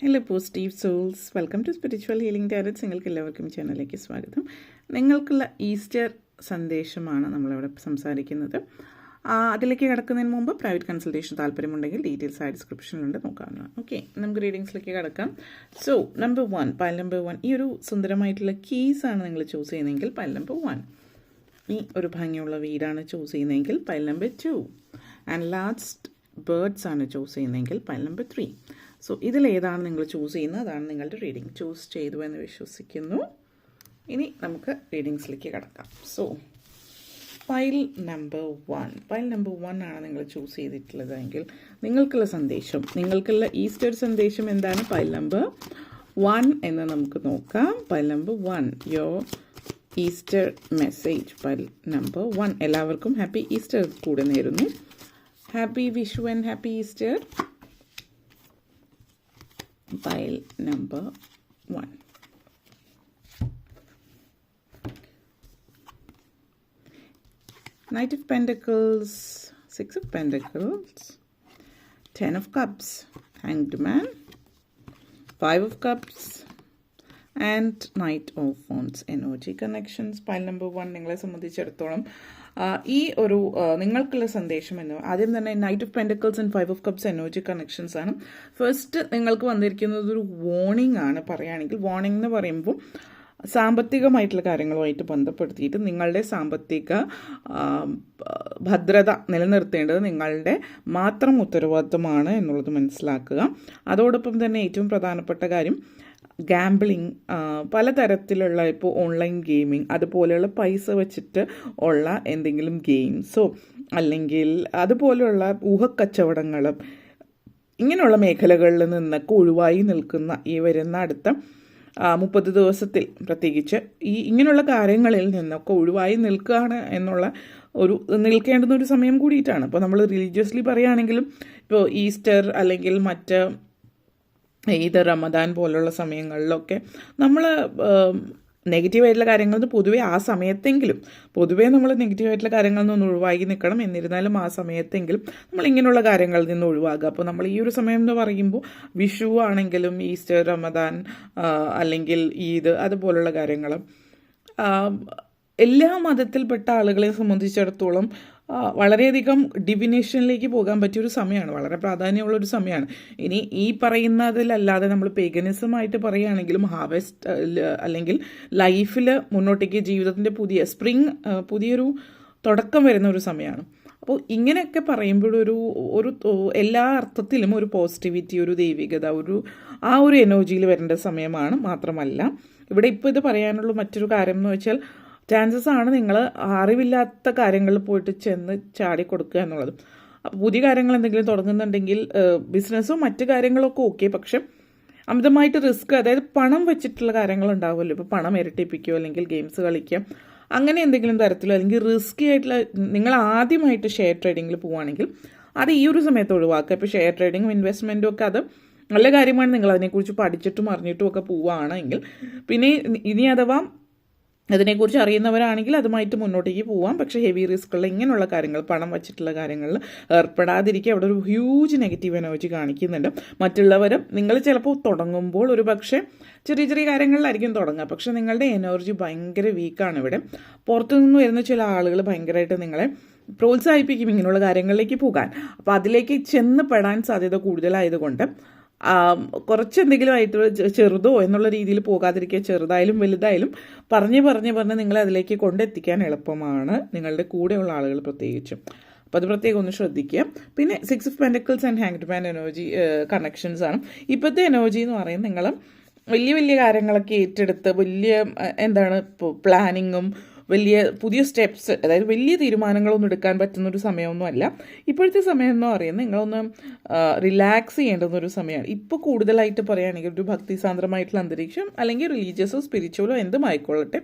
Hello positive souls, welcome to spiritual healing tarots. നിങ്ങൾക്ക് എല്ലാവർക്കും ചാനലിലേക്ക് സ്വാഗതം. നിങ്ങൾക്കുള്ള ഈസ്റ്റർ സന്ദേശമാണ് നമ്മളിവിടെ സംസാരിക്കുന്നത്. അതിലേക്ക് കിടക്കുന്നതിന് മുമ്പ് പ്രൈവറ്റ് കൺസൾട്ടേഷൻ താല്പര്യമുണ്ടെങ്കിൽ ഡീറ്റെയിൽസ് ആയി ഡിസ്ക്രിപ്ഷനിലുണ്ട്, നോക്കാവുന്നതാണ്. ഓക്കെ, നമുക്ക് റീഡിങ്സിലേക്ക് കിടക്കാം. So number 1, pile number 1. ഈ ഒരു സുന്ദരമായിട്ടുള്ള കീസാണ് നിങ്ങൾ ചൂസ് ചെയ്യുന്നതെങ്കിൽ പൈൽ നമ്പർ 1. ഈ ഒരു ഭംഗിയുള്ള വീടാണ് ചൂസ് ചെയ്യുന്നതെങ്കിൽ pile number 2. And last birds ആണ് ചൂസ് ചെയ്യുന്നതെങ്കിൽ പൈൽ നമ്പർ 3. സോ ഇതിലേതാണ് നിങ്ങൾ ചൂസ് ചെയ്യുന്നത്, അതാണ് നിങ്ങളുടെ റീഡിംഗ്. ചൂസ് ചെയ്തു എന്ന് വിശ്വസിക്കുന്നു. ഇനി നമുക്ക് റീഡിങ്സിലേക്ക് കിടക്കാം. സോ പൈൽ നമ്പർ 1 ആണ് നിങ്ങൾ ചൂസ് ചെയ്തിട്ടുള്ളതെങ്കിൽ നിങ്ങൾക്കുള്ള സന്ദേശം, നിങ്ങൾക്കുള്ള ഈസ്റ്റർ സന്ദേശം എന്താണ്? പൈൽ നമ്പർ 1 എന്ന് നമുക്ക് നോക്കാം. Pile number 1, your Easter message. Pile number 1. എല്ലാവർക്കും ഹാപ്പി ഈസ്റ്റർ കൂടെ നേരുന്നു. Happy Vishu and happy Easter. Pile number 1. Knight of Pentacles, 6 of Pentacles, 10 of Cups, Hanged Man, 5 of Cups, and Knight of Wands. Energy connections. Pile number 1 നിങ്ങളെ സംബന്ധിച്ചിടത്തോളം ഈ ഒരു നിങ്ങൾക്കുള്ള സന്ദേശം എന്ന് ആദ്യം തന്നെ knight of pentacles and 5 of cups energy connections ആണ്. ഫസ്റ്റ് നിങ്ങൾക്ക് വന്നിരിക്കുന്നത് ഒരു വാർണിംഗ് ആണ്. പറയുകയാണെങ്കിൽ വാർണിംഗ് എന്ന് പറയുമ്പോൾ സാമ്പത്തികമായിട്ടുള്ള കാര്യങ്ങളുമായിട്ട് ബന്ധപ്പെടുത്തിയിട്ട് നിങ്ങളുടെ സാമ്പത്തിക ഭദ്രത നിലനിർത്തേണ്ടത് നിങ്ങളുടെ മാത്രം ഉത്തരവാദിത്തമാണ് എന്നുള്ളത് മനസ്സിലാക്കുക. അതോടൊപ്പം തന്നെ ഏറ്റവും പ്രധാനപ്പെട്ട കാര്യം ഗാംബ്ലിങ്, പലതരത്തിലുള്ള ഇപ്പോൾ ഓൺലൈൻ ഗെയിമിങ്, അതുപോലെയുള്ള പൈസ വെച്ചിട്ട് ഉള്ള എന്തെങ്കിലും ഗെയിംസോ അല്ലെങ്കിൽ അതുപോലെയുള്ള ഊഹക്കച്ചവടങ്ങൾ, ഇങ്ങനെയുള്ള മേഖലകളിൽ നിന്നൊക്കെ ഒഴിവായി നിൽക്കുന്ന ഈ വരുന്ന അടുത്ത 30 ദിവസത്തിൽ പ്രത്യേകിച്ച് ഇങ്ങനെയുള്ള കാര്യങ്ങളിൽ നിന്നൊക്കെ ഒഴിവായി നിൽക്കുകയാണ് എന്നുള്ള നിൽക്കേണ്ടുന്ന ഒരു സമയം കൂടിയിട്ടാണ്. അപ്പോൾ നമ്മൾ റിലീജിയസ്ലി പറയുകയാണെങ്കിലും ഇപ്പോൾ ഈസ്റ്റർ അല്ലെങ്കിൽ മറ്റ് ഈദ്, റമദാൻ പോലുള്ള സമയങ്ങളിലൊക്കെ നമ്മൾ നെഗറ്റീവായിട്ടുള്ള കാര്യങ്ങളിൽ നിന്ന് പൊതുവേ ആ സമയത്തെങ്കിലും നമ്മൾ നെഗറ്റീവായിട്ടുള്ള കാര്യങ്ങളിൽ നിന്ന് ഒഴിവാക്കി നിൽക്കണം. എന്നിരുന്നാലും ആ സമയത്തെങ്കിലും നമ്മൾ ഇങ്ങനെയുള്ള കാര്യങ്ങളിൽ നിന്ന് ഒഴിവാക്കുക. അപ്പോൾ നമ്മൾ ഈ ഒരു സമയം എന്ന് പറയുമ്പോൾ വിഷു ആണെങ്കിലും ഈസ്റ്റർ, റമദാൻ അല്ലെങ്കിൽ ഈദ് അതുപോലുള്ള കാര്യങ്ങൾ എല്ലാ മതത്തിൽപ്പെട്ട ആളുകളെ സംബന്ധിച്ചിടത്തോളം വളരെയധികം ഡിവിനേഷനിലേക്ക് പോകാൻ പറ്റിയൊരു സമയമാണ്, വളരെ പ്രാധാന്യമുള്ളൊരു സമയമാണ്. ഇനി ഈ പറയുന്നതിലല്ലാതെ നമ്മൾ പേഗനിസമായിട്ട് പറയുകയാണെങ്കിലും ഹാർവെസ്റ്റ് അല്ലെങ്കിൽ ലൈഫിൽ മുന്നോട്ടേക്ക് ജീവിതത്തിൻ്റെ പുതിയൊരു തുടക്കം വരുന്ന ഒരു സമയമാണ്. അപ്പോൾ ഇങ്ങനെയൊക്കെ പറയുമ്പോഴൊരു എല്ലാ അർത്ഥത്തിലും ഒരു പോസിറ്റിവിറ്റി, ഒരു ദൈവികത, ആ ഒരു എനർജിയിൽ വരേണ്ട സമയമാണ്. മാത്രമല്ല ഇവിടെ ഇപ്പോൾ ഇത് പറയാനുള്ള മറ്റൊരു കാര്യം എന്ന് വെച്ചാൽ ചാൻസസ് ആണ് നിങ്ങൾ അറിവില്ലാത്ത കാര്യങ്ങളിൽ പോയിട്ട് ചെന്ന് ചാടിക്കൊടുക്കുക എന്നുള്ളത്. അപ്പോൾ പുതിയ കാര്യങ്ങൾ എന്തെങ്കിലും തുടങ്ങുന്നുണ്ടെങ്കിൽ ബിസിനസ്സോ മറ്റു കാര്യങ്ങളൊക്കെ ഓക്കെ, പക്ഷെ അമിതമായിട്ട് റിസ്ക്, അതായത് പണം വെച്ചിട്ടുള്ള കാര്യങ്ങൾ ഉണ്ടാവുമല്ലോ. ഇപ്പോൾ പണം ഇരട്ടിപ്പിക്കുകയോ അല്ലെങ്കിൽ ഗെയിംസ് കളിക്കുക, അങ്ങനെ എന്തെങ്കിലും തരത്തിലോ അല്ലെങ്കിൽ റിസ്കി ആയിട്ടുള്ള നിങ്ങൾ ആദ്യമായിട്ട് ഷെയർ ട്രേഡിങ്ങിൽ പോവുകയാണെങ്കിൽ അത് ഈ ഒരു സമയത്ത് ഒഴിവാക്കുക. ഇപ്പോൾ ഷെയർ ട്രേഡിങ്ങും ഇൻവെസ്റ്റ്മെൻറ്റും ഒക്കെ അത് നല്ല കാര്യമാണ്. നിങ്ങൾ അതിനെക്കുറിച്ച് പഠിച്ചിട്ടും അറിഞ്ഞിട്ടും ഒക്കെ പോവുകയാണെങ്കിൽ പിന്നെ ഇനി അഥവാ അതിനെക്കുറിച്ച് അറിയുന്നവരാണെങ്കിൽ അതുമായിട്ട് മുന്നോട്ടേക്ക് പോവാം. പക്ഷേ ഹെവി റിസ്ക്കുള്ള ഇങ്ങനെയുള്ള കാര്യങ്ങൾ, പണം വച്ചിട്ടുള്ള കാര്യങ്ങളിൽ ഏർപ്പെടാതിരിക്കുക. അവിടെ ഒരു ഹ്യൂജ് നെഗറ്റീവ് എനർജി കാണിക്കുന്നുണ്ട്. മറ്റുള്ളവരും നിങ്ങൾ ചിലപ്പോൾ തുടങ്ങുമ്പോൾ ഒരു പക്ഷേ ചെറിയ കാര്യങ്ങളിലായിരിക്കും തുടങ്ങുക, പക്ഷേ നിങ്ങളുടെ എനർജി ഭയങ്കര വീക്കാണ്. ഇവിടെ പുറത്തുനിന്ന് വരുന്ന ചില ആളുകൾ ഭയങ്കരമായിട്ട് നിങ്ങളെ പ്രോത്സാഹിപ്പിക്കും ഇങ്ങനെയുള്ള കാര്യങ്ങളിലേക്ക് പോകാൻ. അപ്പോൾ അതിലേക്ക് ചെന്ന് പെടാൻ സാധ്യത കൂടുതലായതുകൊണ്ട് കുറച്ചെന്തെങ്കിലും ആയിട്ട് ചെറുതോ എന്നുള്ള രീതിയിൽ പോകാതിരിക്കുക. ചെറുതായാലും വലുതായാലും പറഞ്ഞ് നിങ്ങളെ അതിലേക്ക് കൊണ്ടെത്തിക്കാൻ എളുപ്പമാണ്, നിങ്ങളുടെ കൂടെയുള്ള ആളുകൾ പ്രത്യേകിച്ചും. അപ്പോൾ അത് പ്രത്യേകം ഒന്ന് ശ്രദ്ധിക്കുക. പിന്നെ 6 of pentacles and hanged man energy connections ആണ്. ഇപ്പോഴത്തെ എനർജി എന്ന് പറയുന്നത് നിങ്ങൾ വലിയ കാര്യങ്ങളൊക്കെ ഏറ്റെടുത്ത് ഇപ്പോൾ പ്ലാനിങ്ങും പുതിയ സ്റ്റെപ്സ്, അതായത് വലിയ തീരുമാനങ്ങളൊന്നും എടുക്കാൻ പറ്റുന്നൊരു സമയമൊന്നുമല്ല ഇപ്പോഴത്തെ സമയം എന്ന് പറയുന്നത്. നിങ്ങളൊന്ന് റിലാക്സ് ചെയ്യേണ്ടുന്നൊരു സമയമാണ്. ഇപ്പോൾ കൂടുതലായിട്ട് പറയുകയാണെങ്കിൽ ഒരു ഭക്തിസാന്ദ്രമായിട്ടുള്ള അന്തരീക്ഷം അല്ലെങ്കിൽ റിലീജിയസോ സ്പിരിച്വലോ എന്തും ആയിക്കൊള്ളട്ടെ,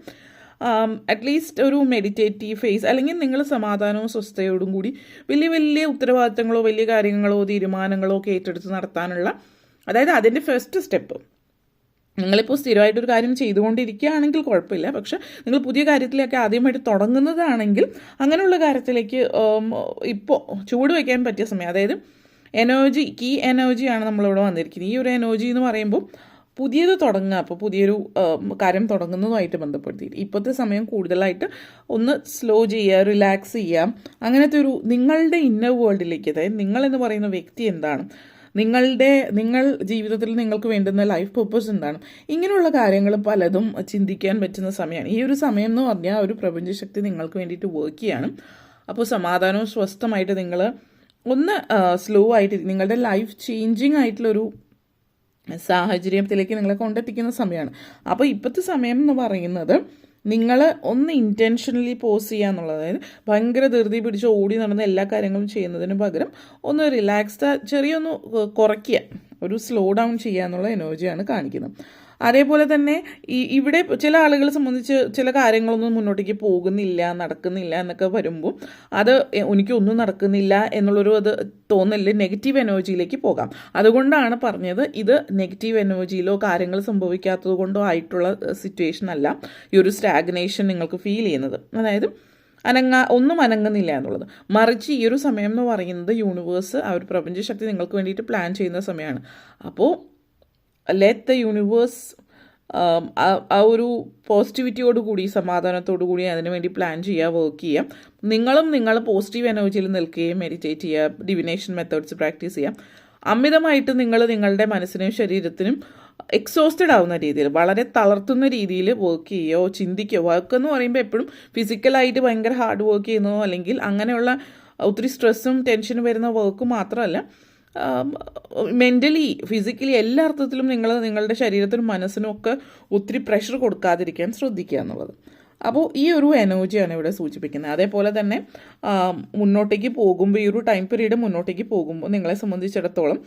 അറ്റ്ലീസ്റ്റ് ഒരു മെഡിറ്റേറ്റീവ് ഫേസ് അല്ലെങ്കിൽ നിങ്ങൾ സമാധാനവും സ്വസ്ഥതയോടും കൂടി വലിയ ഉത്തരവാദിത്തങ്ങളോ വലിയ കാര്യങ്ങളോ തീരുമാനങ്ങളോ ഒക്കെ ഏറ്റെടുത്ത് നടത്താനുള്ള, അതായത് അതിൻ്റെ ഫസ്റ്റ് സ്റ്റെപ്പ് നിങ്ങളിപ്പോൾ സ്ഥിരമായിട്ടൊരു കാര്യം ചെയ്തുകൊണ്ടിരിക്കുകയാണെങ്കിൽ കുഴപ്പമില്ല. പക്ഷെ നിങ്ങൾ പുതിയ കാര്യത്തിലൊക്കെ ആദ്യമായിട്ട് തുടങ്ങുന്നതാണെങ്കിൽ അങ്ങനെയുള്ള കാര്യത്തിലേക്ക് ഇപ്പോൾ ചൂട് വയ്ക്കാൻ പറ്റിയ സമയം, അതായത് എനർജി കീ എനർജിയാണ് നമ്മളിവിടെ വന്നിരിക്കുന്നത്. ഈ ഒരു എനർജി എന്ന് പറയുമ്പോൾ പുതിയത് തുടങ്ങുക, അപ്പോൾ പുതിയൊരു കാര്യം തുടങ്ങുന്നതുമായിട്ട് ബന്ധപ്പെടുത്തിയിട്ട് ഇപ്പോഴത്തെ സമയം കൂടുതലായിട്ട് ഒന്ന് സ്ലോ ചെയ്യുക, റിലാക്സ് ചെയ്യുക, അങ്ങനത്തെ ഒരു നിങ്ങളുടെ ഇന്നർ വേൾഡിലേക്ക്, അതായത് നിങ്ങളെന്ന് പറയുന്ന വ്യക്തി എന്താണ്, നിങ്ങൾ ജീവിതത്തിൽ നിങ്ങൾക്ക് വേണ്ടുന്ന ലൈഫ് പർപ്പസ് എന്താണ്, ഇങ്ങനെയുള്ള കാര്യങ്ങൾ പലതും ചിന്തിക്കാൻ പറ്റുന്ന സമയമാണ്. ഈ ഒരു സമയം എന്ന് പറഞ്ഞാൽ ഒരു പ്രപഞ്ചശക്തി നിങ്ങൾക്ക് വേണ്ടിയിട്ട് വർക്ക് ചെയ്യാണ്. അപ്പോൾ സമാധാനവും സ്വസ്ഥമായിട്ട് നിങ്ങൾ ഒന്ന് സ്ലോ ആയിട്ട് നിങ്ങളുടെ ലൈഫ് ചേഞ്ചിങ് ആയിട്ടുള്ളൊരു സാഹചര്യത്തിലേക്ക് നിങ്ങളെ കൊണ്ടെത്തിക്കുന്ന സമയമാണ്. അപ്പോൾ ഇപ്പോഴത്തെ സമയം എന്ന് പറയുന്നത് നിങ്ങൾ ഒന്ന് ഇൻറ്റൻഷനലി പോസ് ചെയ്യുക എന്നുള്ളത്, അതായത് ഭയങ്കര ധൃതി പിടിച്ച് ഓടി നടന്ന എല്ലാ കാര്യങ്ങളും ചെയ്യുന്നതിന് പകരം ഒന്ന് റിലാക്സ്ഡ് ചെറിയൊന്ന് കുറയ്ക്കുക, ഒരു സ്ലോ ഡൗൺ ചെയ്യുക എന്നുള്ള എനർജിയാണ് കാണിക്കുന്നത്. അതേപോലെ തന്നെ ഇവിടെ ചില ആളുകളെ സംബന്ധിച്ച് ചില കാര്യങ്ങളൊന്നും മുന്നോട്ടേക്ക് പോകുന്നില്ല, നടക്കുന്നില്ല എന്നൊക്കെ വരുമ്പോൾ അത് എനിക്കൊന്നും നടക്കുന്നില്ല എന്നുള്ളൊരു അത് തോന്നല് നെഗറ്റീവ് എനർജിയിലേക്ക് പോകാം. അതുകൊണ്ടാണ് പറഞ്ഞത് ഇത് നെഗറ്റീവ് എനർജിയിലോ കാര്യങ്ങൾ സംഭവിക്കാത്തത് കൊണ്ടോ ആയിട്ടുള്ള സിറ്റുവേഷൻ അല്ല ഈ ഒരു സ്റ്റാഗ്നേഷൻ നിങ്ങൾക്ക് ഫീൽ ചെയ്യുന്നത്, അതായത് ഒന്നും അനങ്ങുന്നില്ല എന്നുള്ളത്. മറിച്ച് ഈ ഒരു സമയം എന്ന് പറയുന്നത് യൂണിവേഴ്സ്, ആ ഒരു പ്രപഞ്ചശക്തി നിങ്ങൾക്ക് വേണ്ടിയിട്ട് പ്ലാൻ ചെയ്യുന്ന സമയമാണ്. അപ്പോൾ ലെറ്റ് ദ യൂണിവേഴ്സ് ആ ഒരു പോസിറ്റിവിറ്റിയോട് കൂടി സമാധാനത്തോടു കൂടി അതിനുവേണ്ടി പ്ലാൻ ചെയ്യുക, വർക്ക് ചെയ്യുക. നിങ്ങൾ പോസിറ്റീവ് എനർജിയിൽ നിൽക്കുകയും മെഡിറ്റേറ്റ് ചെയ്യുക, ഡിവിനേഷൻ മെത്തേഡ്സ് പ്രാക്ടീസ് ചെയ്യാം. അമിതമായിട്ട് നിങ്ങളുടെ മനസ്സിനും ശരീരത്തിനും എക്സോസ്റ്റഡ് ആവുന്ന രീതിയിൽ, വളരെ തളർത്തുന്ന രീതിയിൽ വർക്ക് ചെയ്യുകയോ ചിന്തിക്കുകയോ, വർക്ക് എന്ന് പറയുമ്പോൾ എപ്പോഴും ഫിസിക്കലായിട്ട് ഭയങ്കര ഹാർഡ് വർക്ക് ചെയ്യുന്നതോ അല്ലെങ്കിൽ അങ്ങനെയുള്ള ഒത്തിരി സ്ട്രെസ്സും ടെൻഷനും വരുന്ന വർക്ക് മാത്രമല്ല, മെൻ്റലി ഫിസിക്കലി എല്ലാ അർത്ഥത്തിലും നിങ്ങളുടെ ശരീരത്തിനും മനസ്സിനും ഒക്കെ ഒത്തിരി പ്രഷർ കൊടുക്കാതിരിക്കാൻ ശ്രദ്ധിക്കുക എന്നുള്ളത്. അപ്പോൾ ഈ ഒരു എനർജിയാണ് ഇവിടെ സൂചിപ്പിക്കുന്നത്. അതേപോലെ തന്നെ മുന്നോട്ടേക്ക് പോകുമ്പോൾ, ഈ ഒരു ടൈം പീരീഡ് മുന്നോട്ടേക്ക് പോകുമ്പോൾ നിങ്ങളെ സംബന്ധിച്ചിടത്തോളം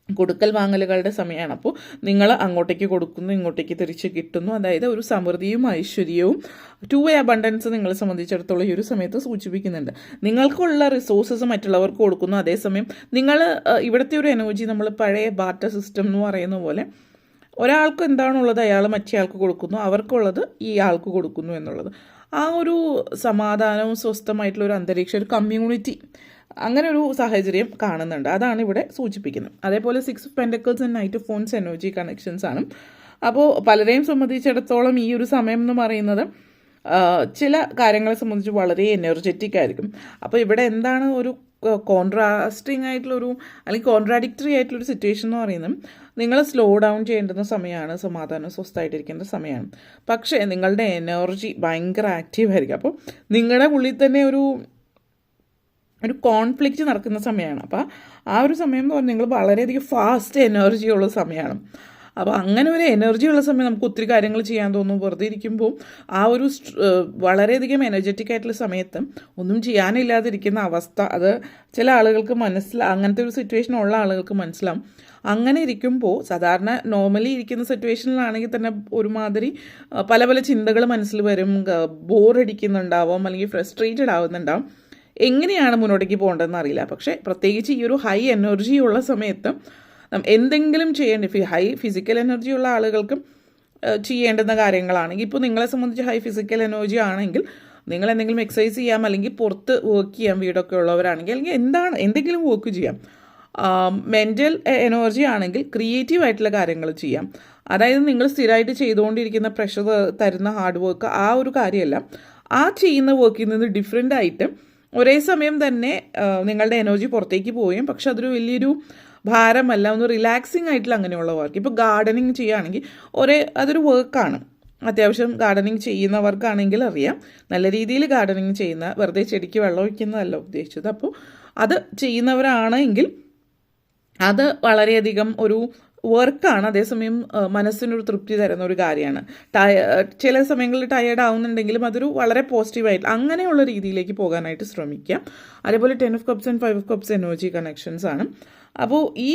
കൊടുക്കൽ വാങ്ങലുകളുടെ സമയമാണ്. അപ്പോൾ നിങ്ങൾ അങ്ങോട്ടേക്ക് കൊടുക്കുന്നു, ഇങ്ങോട്ടേക്ക് തിരിച്ച് കിട്ടുന്നു, അതായത് ഒരു സമൃദ്ധിയും ഐശ്വര്യവും ടു വേ അബണ്ടൻസ് നിങ്ങളെ സംബന്ധിച്ചിടത്തോളം ഈ ഒരു സമയത്ത് സൂചിപ്പിക്കുന്നുണ്ട്. നിങ്ങൾക്കുള്ള റിസോഴ്സസ് മറ്റുള്ളവർക്ക് കൊടുക്കുന്നു. അതേസമയം ഇവിടുത്തെ ഒരു എനർജി നമ്മൾ പഴയ ബാർട്ടർ സിസ്റ്റം എന്ന് പറയുന്ന പോലെ ഒരാൾക്ക് എന്താണുള്ളത് അയാൾ മറ്റേ ആൾക്ക് കൊടുക്കുന്നു, അവർക്കുള്ളത് ഈ ആൾക്ക് കൊടുക്കുന്നു എന്നുള്ളത്. ആ ഒരു സമാധാനവും സ്വസ്ഥമായിട്ടുള്ള ഒരു അന്തരീക്ഷം, ഒരു കമ്മ്യൂണിറ്റി, അങ്ങനെ ഒരു സാഹചര്യം കാണുന്നുണ്ട്. അതാണ് ഇവിടെ സൂചിപ്പിക്കുന്നത്. അതേപോലെ 6 of Pentacles and Knight of Wands energy connections ആണ്. അപ്പോൾ പലരെയും സംബന്ധിച്ചിടത്തോളം ഈ ഒരു സമയം എന്ന് പറയുന്നത് ചില കാര്യങ്ങളെ സംബന്ധിച്ച് വളരെ എനർജറ്റിക് ആയിരിക്കും. അപ്പോൾ ഇവിടെ എന്താണ് ഒരു കോൺട്രാസ്റ്റിംഗ് ആയിട്ടുള്ളൊരു അല്ലെങ്കിൽ കോൺട്രാഡിക്ടറി ആയിട്ടുള്ളൊരു സിറ്റുവേഷൻ എന്ന് പറയുന്നത്, നിങ്ങൾ സ്ലോ ഡൗൺ ചെയ്യേണ്ടുന്ന സമയമാണ്, സമാധാനം സ്വസ്ഥമായിട്ടിരിക്കേണ്ട സമയമാണ്. പക്ഷേ നിങ്ങളുടെ എനർജി ഭയങ്കര ആക്റ്റീവ് ആയിരിക്കും. അപ്പോൾ നിങ്ങളുടെ ഉള്ളിൽ തന്നെ ഒരു കോൺഫ്ലിക്റ്റ് നടക്കുന്ന സമയമാണ്. അപ്പോൾ ആ ഒരു സമയം എന്ന് പറഞ്ഞാൽ നിങ്ങൾ വളരെയധികം ഫാസ്റ്റ് എനർജി ഉള്ള സമയമാണ്. അപ്പോൾ അങ്ങനെ ഒരു എനർജി ഉള്ള സമയം നമുക്ക് ഒത്തിരി കാര്യങ്ങൾ ചെയ്യാൻ തോന്നും. വെറുതെ ഇരിക്കുമ്പോൾ ആ ഒരു വളരെയധികം എനർജറ്റിക് ആയിട്ടുള്ള സമയത്ത് ഒന്നും ചെയ്യാനില്ലാതിരിക്കുന്ന അവസ്ഥ, അത് ചില ആളുകൾക്ക് അങ്ങനത്തെ ഒരു സിറ്റുവേഷൻ ഉള്ള ആളുകൾക്ക് മനസ്സിലാവും. അങ്ങനെ ഇരിക്കുമ്പോൾ സാധാരണ നോർമലി ഇരിക്കുന്ന സിറ്റുവേഷനിലാണെങ്കിൽ തന്നെ ഒരുമാതിരി പല പല ചിന്തകൾ മനസ്സിൽ വരും, ബോറടിക്കുന്നുണ്ടാവും, അല്ലെങ്കിൽ ഫ്രസ്ട്രേറ്റഡ് ആവുന്നുണ്ടാവും. എങ്ങനെയാണ് മുന്നോട്ടേക്ക് പോകേണ്ടതെന്ന് അറിയില്ല. പക്ഷേ പ്രത്യേകിച്ച് ഈ ഒരു ഹൈ എനർജി ഉള്ള സമയത്ത് എന്തെങ്കിലും ഹൈ ഫിസിക്കൽ എനർജി ഉള്ള ആളുകൾക്കും ചെയ്യേണ്ടുന്ന കാര്യങ്ങളാണെങ്കിൽ, ഇപ്പോൾ നിങ്ങളെ സംബന്ധിച്ച് ഹൈ ഫിസിക്കൽ എനർജി ആണെങ്കിൽ നിങ്ങൾ എന്തെങ്കിലും എക്സസൈസ് ചെയ്യാം, അല്ലെങ്കിൽ പുറത്ത് വർക്ക് ചെയ്യാം, വീടൊക്കെ ഉള്ളവരാണെങ്കിൽ, അല്ലെങ്കിൽ എന്തെങ്കിലും വർക്ക് ചെയ്യാം. മെൻ്റൽ എനർജി ആണെങ്കിൽ ക്രിയേറ്റീവ് ആയിട്ടുള്ള കാര്യങ്ങൾ ചെയ്യാം. അതായത് നിങ്ങൾ സ്ഥിരമായിട്ട് ചെയ്തുകൊണ്ടിരിക്കുന്ന പ്രഷർ തരുന്ന ഹാർഡ് വർക്ക്, ആ ഒരു കാര്യമല്ല, ആ ചെയ്യുന്ന വർക്കിൽ നിന്ന് ഡിഫറെൻ്റ് ആയിട്ട് ഒരേ സമയം തന്നെ നിങ്ങളുടെ എനർജി പുറത്തേക്ക് പോവുകയും, പക്ഷെ അതൊരു വലിയൊരു ഭാരമല്ല, ഒന്ന് റിലാക്സിങ് ആയിട്ടുള്ള അങ്ങനെയുള്ള വർക്ക്. ഇപ്പോൾ ഗാർഡനിങ് ചെയ്യുകയാണെങ്കിൽ അതൊരു വർക്കാണ്. അത്യാവശ്യം ഗാർഡനിങ് ചെയ്യുന്നവർക്കാണെങ്കിൽ അറിയാം, നല്ല രീതിയിൽ ഗാർഡനിങ് ചെയ്യുന്ന, വെറുതെ ചെടിക്ക് വെള്ളം ഒഴിക്കുന്നതല്ല ഉദ്ദേശിച്ചത്. അപ്പോൾ അത് ചെയ്യുന്നവരാണെങ്കിൽ അത് വളരെയധികം ഒരു വർക്കാണ്, അതേസമയം മനസ്സിനൊരു തൃപ്തി തരുന്ന ഒരു കാര്യമാണ്. ചില സമയങ്ങളിൽ ടയേർഡ് ആവുന്നുണ്ടെങ്കിലും അതൊരു വളരെ പോസിറ്റീവായിട്ട് അങ്ങനെയുള്ള രീതിയിലേക്ക് പോകാനായിട്ട് ശ്രമിക്കാം. അതേപോലെ 10 of Cups and 5 of Cups energy connections ആണ്. അപ്പോൾ ഈ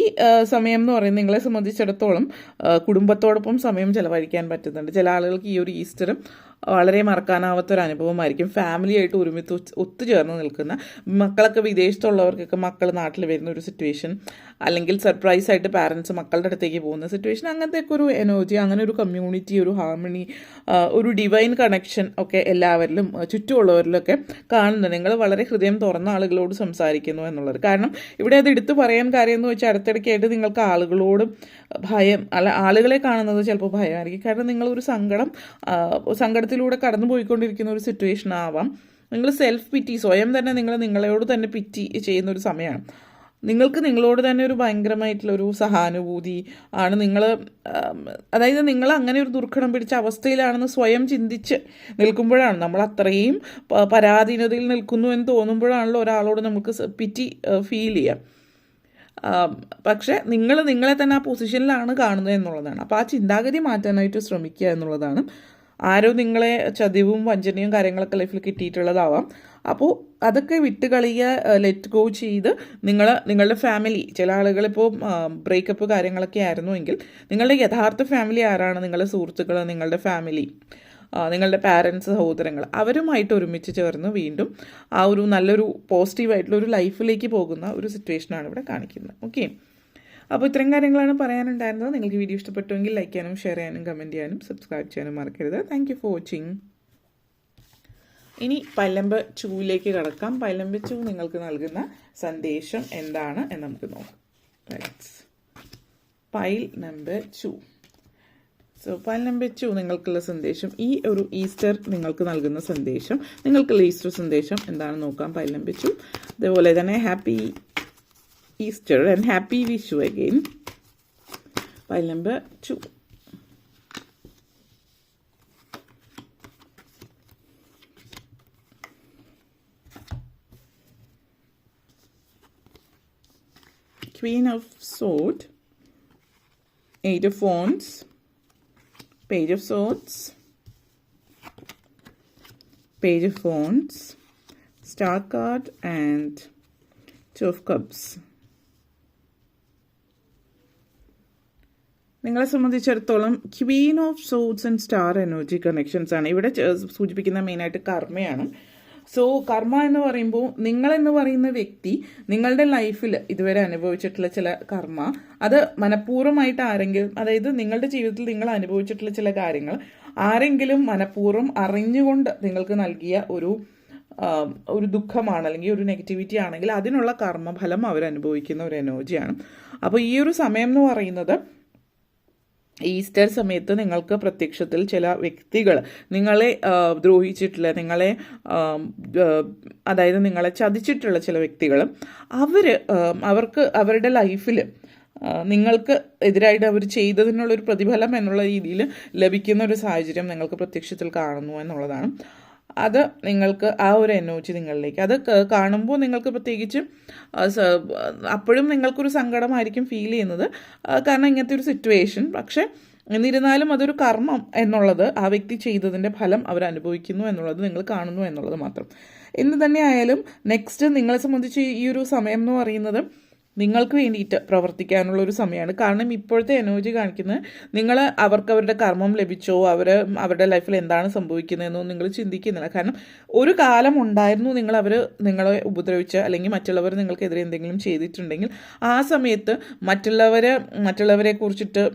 സമയം എന്ന് പറയുന്നത് നിങ്ങളെ സംബന്ധിച്ചിടത്തോളം കുടുംബത്തോടൊപ്പം സമയം ചിലവഴിക്കാൻ പറ്റുന്നുണ്ട്. ചില ആളുകൾക്ക് ഈ ഒരു ഈസ്റ്റർ വളരെ മറക്കാനാവാത്തൊരു അനുഭവമായിരിക്കും. ഫാമിലിയായിട്ട് ഒരുമിച്ച് ഒത്തുചേർന്ന് നിൽക്കുന്ന, മക്കളൊക്കെ വിദേശത്തുള്ളവർക്കൊക്കെ മക്കൾ നാട്ടിൽ വരുന്ന ഒരു സിറ്റുവേഷൻ, അല്ലെങ്കിൽ സർപ്രൈസ് ആയിട്ട് പാരൻസ് മക്കളുടെ അടുത്തേക്ക് പോകുന്ന സിറ്റുവേഷൻ, അങ്ങനത്തെയൊക്കെ ഒരു എനർജി, അങ്ങനെ ഒരു കമ്മ്യൂണിറ്റി, ഒരു ഹാർമണി, ഒരു ഡിവൈൻ കണക്ഷൻ ഒക്കെ എല്ലാവരിലും ചുറ്റുമുള്ളവരിലൊക്കെ കാണുന്നുണ്ട്. നിങ്ങൾ വളരെ ഹൃദയം തുറന്ന ആളുകളോട് സംസാരിക്കുന്നു എന്നുള്ളത്. കാരണം ഇവിടെ അത് എടുത്തു പറയാൻ കാര്യം എന്ന് വെച്ചാൽ അടുത്തിടയ്ക്കായിട്ട് നിങ്ങൾക്ക് ആളുകളോട് ഭയം, ആളുകളെ കാണുന്നത് ചിലപ്പോൾ ഭയമായിരിക്കും. കാരണം നിങ്ങളൊരു സങ്കടത്തിലൂടെ കടന്നു പോയിക്കൊണ്ടിരിക്കുന്ന ഒരു സിറ്റുവേഷൻ ആവാം. നിങ്ങൾ സെൽഫ് പിറ്റി, സ്വയം തന്നെ നിങ്ങളോട് തന്നെ പിറ്റി ചെയ്യുന്ന ഒരു സമയമാണ്. നിങ്ങൾക്ക് നിങ്ങളോട് തന്നെ ഒരു ഭയങ്കരമായിട്ടുള്ളൊരു സഹാനുഭൂതി ആണ്. അതായത് നിങ്ങൾ അങ്ങനെ ഒരു ദുർഘടം പിടിച്ച അവസ്ഥയിലാണെന്ന് സ്വയം ചിന്തിച്ച് നിൽക്കുമ്പോഴാണ്, നമ്മൾ അത്രയും പരാധീനതയിൽ നിൽക്കുന്നു എന്ന് തോന്നുമ്പോഴാണല്ലോ ഒരാളോട് നമുക്ക് പിറ്റി ഫീൽ ചെയ്യാം. പക്ഷേ നിങ്ങളെ തന്നെ ആ പൊസിഷനിലാണ് കാണുന്നത് എന്നുള്ളതാണ്. അപ്പോൾ ആ ചിന്താഗതി മാറ്റാനായിട്ട് ശ്രമിക്കുക എന്നുള്ളതാണ്. ആരോ നിങ്ങളെ ചതിവും വഞ്ചനയും കാര്യങ്ങളൊക്കെ ലൈഫിൽ കിട്ടിയിട്ടുള്ളതാവാം. അപ്പോൾ അതൊക്കെ വിട്ടുകളിയുക, ലെറ്റ് ഗോ ചെയ്ത് നിങ്ങളുടെ ഫാമിലി, ചില ആളുകളിപ്പോൾ ബ്രേക്കപ്പ് കാര്യങ്ങളൊക്കെ ആയിരുന്നുവെങ്കിൽ നിങ്ങളുടെ യഥാർത്ഥ ഫാമിലി ആരാണ്, നിങ്ങളുടെ സുഹൃത്തുക്കൾ, നിങ്ങളുടെ ഫാമിലി, നിങ്ങളുടെ പാരൻസ്, സഹോദരങ്ങൾ, അവരുമായിട്ട് ഒരുമിച്ച് ചേർന്ന് വീണ്ടും ആ ഒരു നല്ലൊരു പോസിറ്റീവായിട്ടുള്ള ഒരു ലൈഫിലേക്ക് പോകുന്ന ഒരു സിറ്റുവേഷനാണ് ഇവിടെ കാണിക്കുന്നത്. ഓക്കെ, അപ്പോൾ ഇത്രയും കാര്യങ്ങളാണ് പറയാനുണ്ടായിരുന്നത്. നിങ്ങൾക്ക് വീഡിയോ ഇഷ്ടപ്പെട്ടുവെങ്കിൽ ലൈക്ക് ചെയ്യാനും ഷെയർ ചെയ്യാനും കമൻറ്റ് ചെയ്യാനും സബ്സ്ക്രൈബ് ചെയ്യാനും മറക്കരുത്. Thank you for watching. ഇനി പൈലംബ 2ലേക്ക് കടക്കാം. പൈലംബ 2 നിങ്ങൾക്ക് നൽകുന്ന സന്ദേശം എന്താണ് എന്ന് നമുക്ക് നോക്കാം. Pile number 2. പൈൽ നമ്പർ 2 നിങ്ങൾക്കുള്ള സന്ദേശം, ഈ ഒരു ഈസ്റ്റർ നിങ്ങൾക്ക് നൽകുന്ന സന്ദേശം, നിങ്ങൾക്കുള്ള ഈസ്റ്റർ സന്ദേശം എന്താണെന്ന് നോക്കാം. Pile number 2. അതേപോലെ തന്നെ happy Easter and happy Vishu again. Pile number 2. Queen of Swords, 8 of Wands, Page of Swords, Page of Wands, Star card and 2 of Cups. നിങ്ങളെ സംബന്ധിച്ചിടത്തോളം Queen of swords and star energy connections ആണ് ഇവിടെ സൂചിപ്പിക്കുന്ന മെയിനായിട്ട് കർമ്മയാണ്. So കർമ്മ എന്ന് പറയുമ്പോൾ നിങ്ങളെന്ന് പറയുന്ന വ്യക്തി നിങ്ങളുടെ ലൈഫിൽ ഇതുവരെ അനുഭവിച്ചിട്ടുള്ള ചില കർമ്മ, അത് മനഃപൂർവ്വമായിട്ട് ആരെങ്കിലും, അതായത് നിങ്ങളുടെ ജീവിതത്തിൽ നിങ്ങൾ അനുഭവിച്ചിട്ടുള്ള ചില കാര്യങ്ങൾ ആരെങ്കിലും മനഃപൂർവ്വം അറിഞ്ഞുകൊണ്ട് നിങ്ങൾക്ക് നൽകിയ ഒരു ദുഃഖമാണ്, അല്ലെങ്കിൽ ഒരു നെഗറ്റിവിറ്റി ആണെങ്കിൽ അതിനുള്ള കർമ്മഫലം അവരനുഭവിക്കുന്ന ഒരു എനർജിയാണ്. അപ്പോൾ ഈ ഒരു സമയം എന്ന് പറയുന്നത് ഈസ്റ്റർ സമയത്ത് നിങ്ങൾക്ക് പ്രത്യക്ഷത്തിൽ ചില വ്യക്തികൾ നിങ്ങളെ ദ്രോഹിച്ചിട്ടുള്ള, അതായത് നിങ്ങളെ ചതിച്ചിട്ടുള്ള ചില വ്യക്തികൾ, അവർക്ക് അവരുടെ ലൈഫിൽ നിങ്ങൾക്ക് എതിരായിട്ട് അവർ ചെയ്തതിനുള്ളൊരു പ്രതിഫലം എന്നുള്ള രീതിയിൽ ലഭിക്കുന്ന ഒരു സാഹചര്യം നിങ്ങൾക്ക് പ്രത്യക്ഷത്തിൽ കാണുന്നു എന്നുള്ളതാണ്. അത് നിങ്ങൾക്ക് ആ ഒരു എനർജി നിങ്ങളിലേക്ക്, അത് കാണുമ്പോൾ നിങ്ങൾക്ക് പ്രത്യേകിച്ച് അപ്പോഴും നിങ്ങൾക്കൊരു സങ്കടമായിരിക്കും ഫീൽ ചെയ്യുന്നത്, കാരണം ഇങ്ങനത്തെ ഒരു സിറ്റുവേഷൻ. പക്ഷേ എന്നിരുന്നാലും അതൊരു കർമ്മം എന്നുള്ളത്, ആ വ്യക്തി ചെയ്തതിൻ്റെ ഫലം അവർ അനുഭവിക്കുന്നു എന്നുള്ളത് നിങ്ങൾ കാണുന്നു എന്നുള്ളത് മാത്രം. എന്ന് തന്നെ ആയാലും നെക്സ്റ്റ് നിങ്ങളെ സംബന്ധിച്ച് ഈ ഒരു സമയം എന്ന് പറയുന്നത് നിങ്ങൾക്ക് വേണ്ടിയിട്ട് പ്രവർത്തിക്കാനുള്ള ഒരു സമയമാണ്. കാരണം ഇപ്പോഴത്തെ എനർജി കാണിക്കുന്നത് അവർക്ക് അവരുടെ കർമ്മം ലഭിച്ചോ, അവരുടെ ലൈഫിൽ എന്താണ് സംഭവിക്കുന്നതെന്നോ നിങ്ങൾ ചിന്തിക്കുന്നില്ല. കാരണം ഒരു കാലം ഉണ്ടായിരുന്നു നിങ്ങളെ ഉപദ്രവിച്ച്, അല്ലെങ്കിൽ മറ്റുള്ളവർ നിങ്ങൾക്കെതിരെ എന്തെങ്കിലും ചെയ്തിട്ടുണ്ടെങ്കിൽ ആ സമയത്ത് മറ്റുള്ളവരെ കുറിച്ചിട്ട്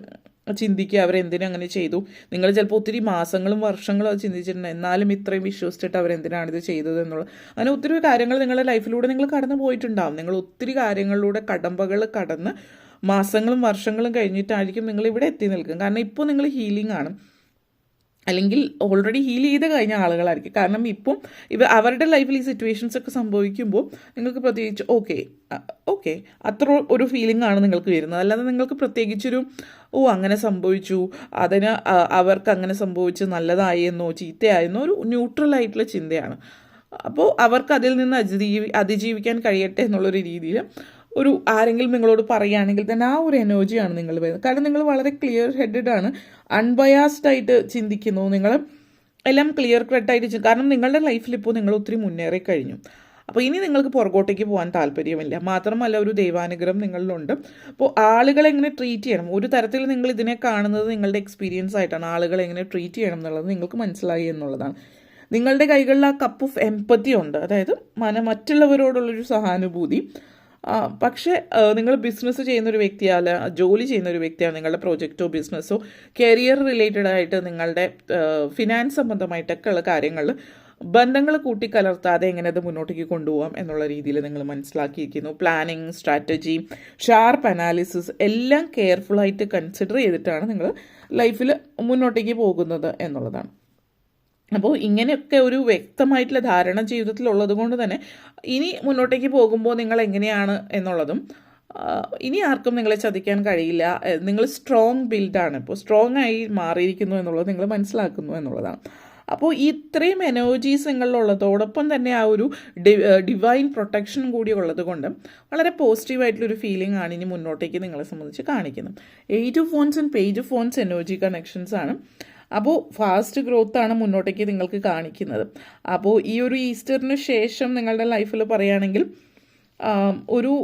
ചിന്തിക്കുക, അവരെന്തിനും അങ്ങനെ ചെയ്തു. നിങ്ങൾ ചിലപ്പോൾ ഒത്തിരി മാസങ്ങളും വർഷങ്ങളും അത് ചിന്തിച്ചിട്ടുണ്ട്, എന്നാലും ഇത്രയും വിശ്വസിച്ചിട്ട് അവരെന്തിനാണിത് ചെയ്തത് എന്നുള്ളത്. അങ്ങനെ ഒത്തിരി കാര്യങ്ങൾ നിങ്ങളുടെ ലൈഫിലൂടെ നിങ്ങൾ കടന്നു പോയിട്ടുണ്ടാവും. നിങ്ങൾ ഒത്തിരി കാര്യങ്ങളിലൂടെ കടമ്പകൾ കടന്ന് മാസങ്ങളും വർഷങ്ങളും കഴിഞ്ഞിട്ടായിരിക്കും നിങ്ങൾ ഇവിടെ എത്തി നിൽക്കും. കാരണം ഇപ്പോൾ നിങ്ങൾ ഹീലിംഗ് ആണ്, അല്ലെങ്കിൽ ഓൾറെഡി ഹീൽ ചെയ്ത് കഴിഞ്ഞ ആളുകളായിരിക്കും. കാരണം ഇപ്പം അവരുടെ ലൈഫിൽ ഈ സിറ്റുവേഷൻസ് ഒക്കെ സംഭവിക്കുമ്പോൾ നിങ്ങൾക്ക് പ്രത്യേകിച്ച് ഓക്കെ അത്ര ഒരു ഫീലിംഗ് ആണ് നിങ്ങൾക്ക് വരുന്നത്. അല്ലാതെ നിങ്ങൾക്ക് പ്രത്യേകിച്ചൊരു അങ്ങനെ സംഭവിച്ചു, അവർക്ക് അങ്ങനെ സംഭവിച്ച് നല്ലതായി എന്നോ ചീത്തയായെന്നോ ഒരു ന്യൂട്രൽ ആയിട്ടുള്ള ചിന്തയാണ്. അപ്പോൾ അവർക്ക് അതിൽ നിന്ന് അതിജീവിക്കാൻ കഴിയട്ടെ എന്നുള്ളൊരു രീതിയിൽ ആരെങ്കിലും നിങ്ങളോട് പറയുകയാണെങ്കിൽ തന്നെ ആ ഒരു എനർജിയാണ് നിങ്ങൾ വരുന്നത്. കാരണം നിങ്ങൾ വളരെ ക്ലിയർ ഹെഡഡ് ആണ്, അൺബയാസ്ഡ് ആയിട്ട് ചിന്തിക്കുന്നു, നിങ്ങൾ എല്ലാം ക്ലിയർ കട്ടായിട്ട്. കാരണം നിങ്ങളുടെ ലൈഫിൽ ഇപ്പോൾ നിങ്ങൾ ഒത്തിരി മുന്നേറി കഴിഞ്ഞു. അപ്പോൾ ഇനി നിങ്ങൾക്ക് പുറകോട്ടേക്ക് പോകാൻ താല്പര്യമില്ല. മാത്രമല്ല ഒരു ദൈവാനുഗ്രഹം നിങ്ങളിലുണ്ട്. അപ്പോൾ ആളുകളെ എങ്ങനെ ട്രീറ്റ് ചെയ്യണം, ഒരു തരത്തിൽ നിങ്ങൾ ഇതിനെ കാണുന്നത് നിങ്ങളുടെ എക്സ്പീരിയൻസ് ആയിട്ടാണ്. ആളുകളെ എങ്ങനെ ട്രീറ്റ് ചെയ്യണം എന്നുള്ളത് നിങ്ങൾക്ക് മനസ്സിലായി എന്നുള്ളതാണ്. നിങ്ങളുടെ കൈകളിൽ ആ കപ്പ് ഓഫ് എംപത്തി ഉണ്ട്, അതായത് മറ്റുള്ളവരോടുള്ളൊരു സഹാനുഭൂതി. പക്ഷേ നിങ്ങൾ ബിസിനസ് ചെയ്യുന്നൊരു വ്യക്തിയല്ല, ജോലി ചെയ്യുന്നൊരു വ്യക്തിയാണ്, നിങ്ങളുടെ പ്രോജക്റ്റോ ബിസിനസ്സോ കരിയർ റിലേറ്റഡ് ആയിട്ട് നിങ്ങളുടെ ഫിനാൻസ് സംബന്ധമായിട്ടൊക്കെ ഉള്ള കാര്യങ്ങളിൽ ബന്ധങ്ങൾ കൂട്ടിക്കലർത്താതെ എങ്ങനെ അത് മുന്നോട്ടേക്ക് കൊണ്ടുപോകാം എന്നുള്ള രീതിയിൽ നിങ്ങൾ മനസ്സിലാക്കിയിരിക്കുന്നു. പ്ലാനിങ്, സ്ട്രാറ്റജി, ഷാർപ്പ് അനാലിസിസ് എല്ലാം കെയർഫുള്ളായിട്ട് കൺസിഡർ ചെയ്തിട്ടാണ് നിങ്ങൾ ലൈഫിൽ മുന്നോട്ടേക്ക് പോകുന്നത് എന്നുള്ളതാണ്. അപ്പോൾ ഇങ്ങനെയൊക്കെ ഒരു വ്യക്തമായിട്ടുള്ള ധാരണ ജീവിതത്തിലുള്ളത് കൊണ്ട് തന്നെ ഇനി മുന്നോട്ടേക്ക് പോകുമ്പോൾ നിങ്ങൾ എങ്ങനെയാണ് എന്നുള്ളതും ഇനി ആർക്കും നിങ്ങളെ ചതിക്കാൻ കഴിയില്ല. നിങ്ങൾ സ്ട്രോങ് ബിൽഡാണ്, ഇപ്പോൾ സ്ട്രോങ് ആയി മാറിയിരിക്കുന്നു എന്നുള്ളത് നിങ്ങൾ മനസ്സിലാക്കുന്നു എന്നുള്ളതാണ്. അപ്പോൾ ഇത്രയും എനർജീസ് നിങ്ങളിലുള്ളതോടൊപ്പം തന്നെ ആ ഒരു ഡിവൈൻ പ്രൊട്ടക്ഷൻ കൂടി ഉള്ളത് കൊണ്ട് വളരെ പോസിറ്റീവായിട്ടുള്ളൊരു ഫീലിംഗ് ആണ് ഇനി മുന്നോട്ടേക്ക് നിങ്ങളെ സംബന്ധിച്ച് കാണിക്കുന്നത്. 8 of wands and page of wands energy connections ആണ്. അപ്പോൾ ഫാസ്റ്റ് ഗ്രോത്ത് ആണ് മുന്നോട്ടേക്ക് നിങ്ങൾക്ക് കാണിക്കുന്നത്. അപ്പോൾ ഈ ഒരു ഈസ്റ്ററിന് ശേഷം നിങ്ങളുടെ ലൈഫിൽ പറയുകയാണെങ്കിൽ ഒരു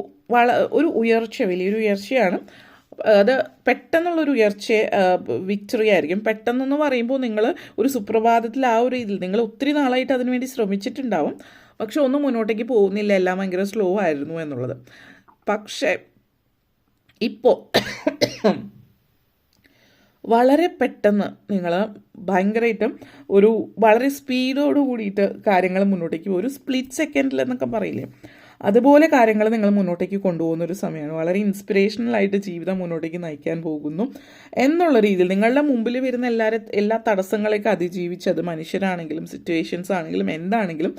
ഉയർച്ച, വലിയൊരു ഉയർച്ചയാണ്. അത് പെട്ടെന്നുള്ളൊരു ഉയർച്ച വിക്ടറി ആയിരിക്കും. പെട്ടെന്നെന്ന് പറയുമ്പോൾ നിങ്ങൾ ഒരു സുപ്രഭാതത്തിൽ ആ ഒരു ഇതിൽ നിങ്ങൾ ഒത്തിരി നാളായിട്ട് അതിനുവേണ്ടി ശ്രമിച്ചിട്ടുണ്ടാവും, പക്ഷെ ഒന്നും മുന്നോട്ടേക്ക് പോകുന്നില്ല, എല്ലാം ഭയങ്കര സ്ലോ ആയിരുന്നു എന്നുള്ളത്. പക്ഷേ ഇപ്പോൾ വളരെ പെട്ടെന്ന് നിങ്ങൾ ഭയങ്കരമായിട്ടും വളരെ സ്പീഡോട് കൂടിയിട്ട് കാര്യങ്ങൾ മുന്നോട്ടേക്ക് പോകും. ഒരു സ്പ്ലിറ്റ് സെക്കൻഡിൽ എന്നൊക്കെ പറയില്ലേ, അതുപോലെ കാര്യങ്ങൾ നിങ്ങൾ മുന്നോട്ടേക്ക് കൊണ്ടുപോകുന്ന ഒരു സമയമാണ്. വളരെ ഇൻസ്പിറേഷണലായിട്ട് ജീവിതം മുന്നോട്ടേക്ക് നയിക്കാൻ പോകുന്നു എന്നുള്ള രീതിയിൽ നിങ്ങളുടെ മുമ്പിൽ വരുന്ന എല്ലാ തടസ്സങ്ങളെയൊക്കെ അതിജീവിച്ച്, അത് മനുഷ്യരാണെങ്കിലും സിറ്റുവേഷൻസ് ആണെങ്കിലും എന്താണെങ്കിലും